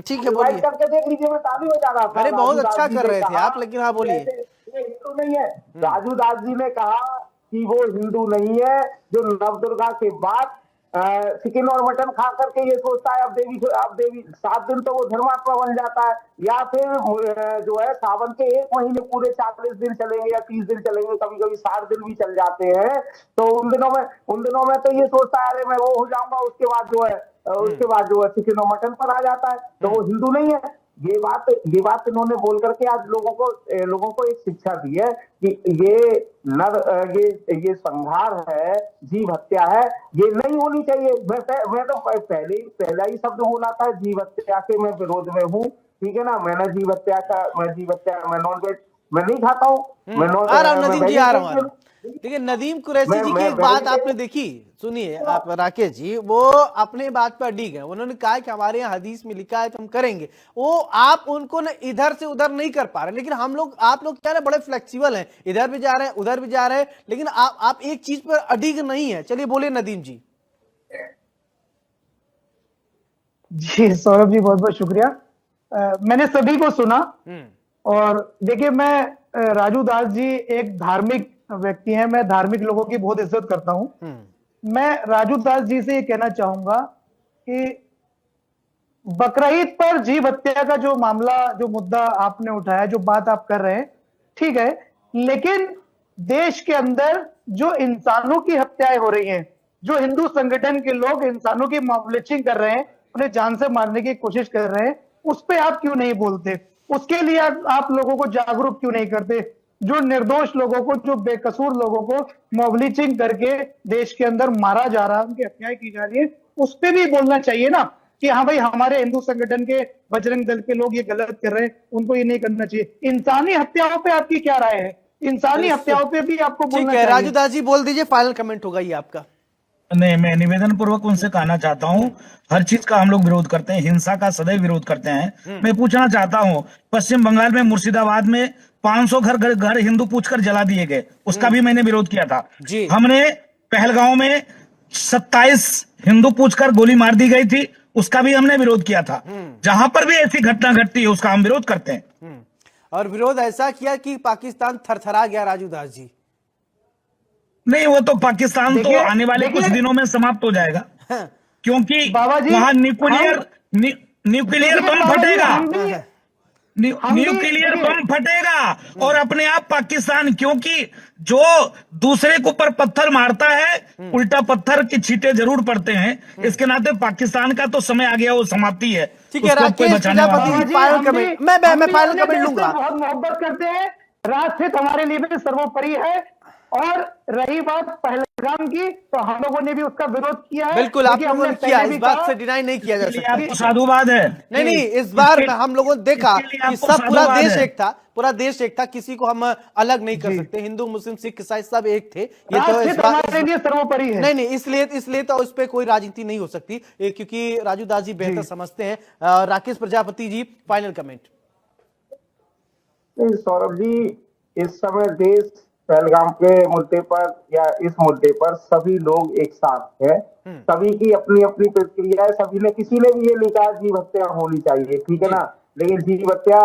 ठीक है बोलिए। करके देख लीजिए, मैं ताली बजा रहा था। अरे बहुत अच्छा कर रहे थे आप, लेकिन हाँ बोलिए। तो नहीं है, राजू दास जी ने कहा कि वो हिंदू नहीं है जो नवदुर्गा के बाद चिकन और मटन खा करके ये सोचता है अब देवी 7 दिन तो वो धर्मात्मा बन जाता है, या फिर जो है सावन के 1 महीने पूरे 40 दिन चलेंगे या 30 दिन चलेंगे, कभी कभी 60 दिन भी चल जाते हैं। तो उन दिनों में तो ये सोचता है अरे मैं वो हो जाऊंगा, उसके बाद जो है चिकन और मटन पर आ जाता है, तो वो हिंदू नहीं है। ये बात इन्होंने बोल करके आज लोगों को एक शिक्षा दी है कि ये संहार है, जीव हत्या है, ये नहीं होनी चाहिए। मैं तो पहला ही शब्द बोला था, जीव हत्या के मैं विरोध में हूँ, ठीक है ना। मैं नॉन वेज मैं नहीं खाता हूँ। आ रहा हूं नदीम जी, आ रहा हूं। देखिए नदीम कुरैशी जी की एक बात आपने देखी, सुनिए आप राकेश जी, वो अपने बात पर अडिग है। उन्होंने कहा कि हमारे यहाँ हदीस में लिखा है तो हम करेंगे। वो आप उनको ना इधर से उधर नहीं कर पा रहे, लेकिन आप लोग क्या है बड़े फ्लेक्सिबल हैं, इधर भी जा रहे हैं उधर भी जा रहे हैं, लेकिन आप एक चीज पर अडिग नहीं है। चलिए बोले नदीम जी। जी सौरभ जी बहुत बहुत शुक्रिया। मैंने सभी को सुना, और देखिए मैं राजू दास जी एक धार्मिक व्यक्ति हैं, मैं धार्मिक लोगों की बहुत इज्जत करता हूं। मैं राजू दास जी से ये कहना चाहूंगा कि बकरीद पर जीव हत्या का जो मामला, जो मुद्दा आपने उठाया, जो बात आप कर रहे हैं, ठीक है, लेकिन देश के अंदर जो इंसानों की हत्याएं हो रही हैं, जो हिंदू संगठन के लोग इंसानों की लिंचिंग कर रहे हैं, उन्हें जान से मारने की कोशिश कर रहे हैं, उस पर आप क्यों नहीं बोलते? उसके लिए आप लोगों को जागरूक क्यों नहीं करते? जो निर्दोष लोगों को, जो बेकसूर लोगों को मॉबलिचिंग करके देश के अंदर मारा जा रहा है, उनकी हत्याएं की जा रही है, उस पर भी बोलना चाहिए ना कि हाँ भाई हमारे हिंदू संगठन के बजरंग दल के लोग ये गलत कर रहे हैं, उनको ये नहीं करना चाहिए। इंसानी हत्याओं पे आपकी क्या राय है? इंसानी हत्याओं पे भी आपको बोलना चाहिए। राजू दास जी बोल दीजिए, फाइनल कमेंट होगा ये आपका। नहीं, मैं निवेदन पूर्वक उनसे कहना चाहता हूं, हर चीज का हम लोग विरोध करते हैं, हिंसा का सदैव विरोध करते हैं। मैं पूछना चाहता हूं, पश्चिम बंगाल में मुर्शिदाबाद में 500 घर हिंदू पूछकर जला दिए गए, उसका भी मैंने विरोध किया था। हमने पहलगांव में 27 हिंदू पूछकर गोली मार दी गई थी, उसका भी हमने विरोध किया था। जहां पर भी ऐसी घटना घटती है उसका हम विरोध करते हैं। और विरोध ऐसा किया कि पाकिस्तान थरथरा गया। राजू दास जी नहीं, वो तो पाकिस्तान तो आने वाले कुछ दिनों में समाप्त हो जाएगा, क्योंकि वहां न्यूक्लियर बम फटेगा, न्यूक्लियर बम फटेगा और अपने आप पाकिस्तान, क्योंकि जो दूसरे के ऊपर पत्थर मारता है उल्टा पत्थर की छींटे जरूर पड़ते हैं। इसके नाते पाकिस्तान का तो समय आ गया, वो समाप्ति है। ठीक है राकेश प्रजापति जी, फाइनल कमेंट मैं फाइनल कमेंट लूंगा। बहुत मोहब्बत करते हैं, राष्ट्र हमारे लिए भी सर्वोपरि है। और रही बात पहलगाम की, तो हम लोगों ने भी उसका विरोध किया है। बिल्कुल आप लोगों ने किया, इस बात से डिनाई नहीं किया जा सकता। साधुवाद है। नहीं, इस बार हम लोगों ने देखा कि सब पूरा देश एक था, किसी को हम अलग नहीं कर सकते। हिंदू मुस्लिम सिख ईसाई सब एक थे। ये तो इस बात सर्वोपरि है। नहीं, इसलिए तो उस पर कोई राजनीति नहीं हो सकती, क्योंकि राजू दास जी बेहतर समझते हैं। Rakesh Prajapati ji final comment. सौरभ जी, इस समय देश पहलगाम के मुद्दे पर या इस मुद्दे पर सभी लोग एक साथ हैं। सभी की अपनी अपनी प्रतिक्रिया है। किसी ने भी ये नहीं कहा जीव हत्या होनी चाहिए, ठीक है ना, लेकिन जीव हत्या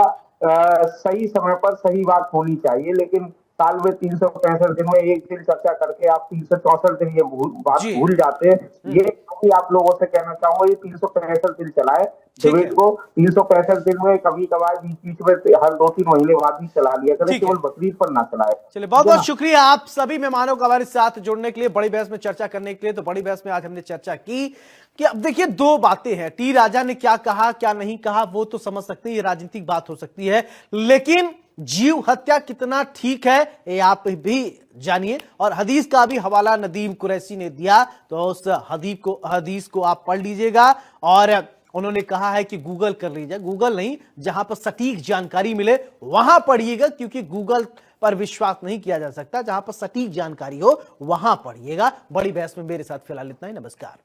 सही समय पर सही बात होनी चाहिए। लेकिन साल में 365 दिन में एक दिन चर्चा करके आप 364 दिन ये बात भूल जाते हैं। ये आप लोगों से कहना चाहूंगा, ये 365 दिन चलाए डिबेट को। 365 दिन में कभी कभार बीच में हर 2-3 महीने बाद भी चला लिया करें, केवल बकरीद पर ना चलाए। चलिए, बहुत बहुत शुक्रिया आप सभी मेहमानों का हमारे साथ जुड़ने के लिए, बड़ी बहस में चर्चा करने के लिए। तो बड़ी बहस में आज हमने चर्चा की कि अब देखिए 2 बातें हैं। टी राजा ने क्या कहा क्या नहीं कहा वो तो समझ सकते हैं, ये राजनीतिक बात हो सकती है, लेकिन जीव हत्या कितना ठीक है ये आप भी जानिए। और हदीस का भी हवाला नदीम कुरैशी ने दिया, तो उस हदीस को आप पढ़ लीजिएगा। और उन्होंने कहा है कि गूगल कर लीजिए, गूगल नहीं, जहां पर सटीक जानकारी मिले वहां पढ़िएगा, क्योंकि गूगल पर विश्वास नहीं किया जा सकता। जहां पर सटीक जानकारी हो वहां पढ़िएगा। बड़ी बहस में मेरे साथ फिलहाल इतना ही। नमस्कार।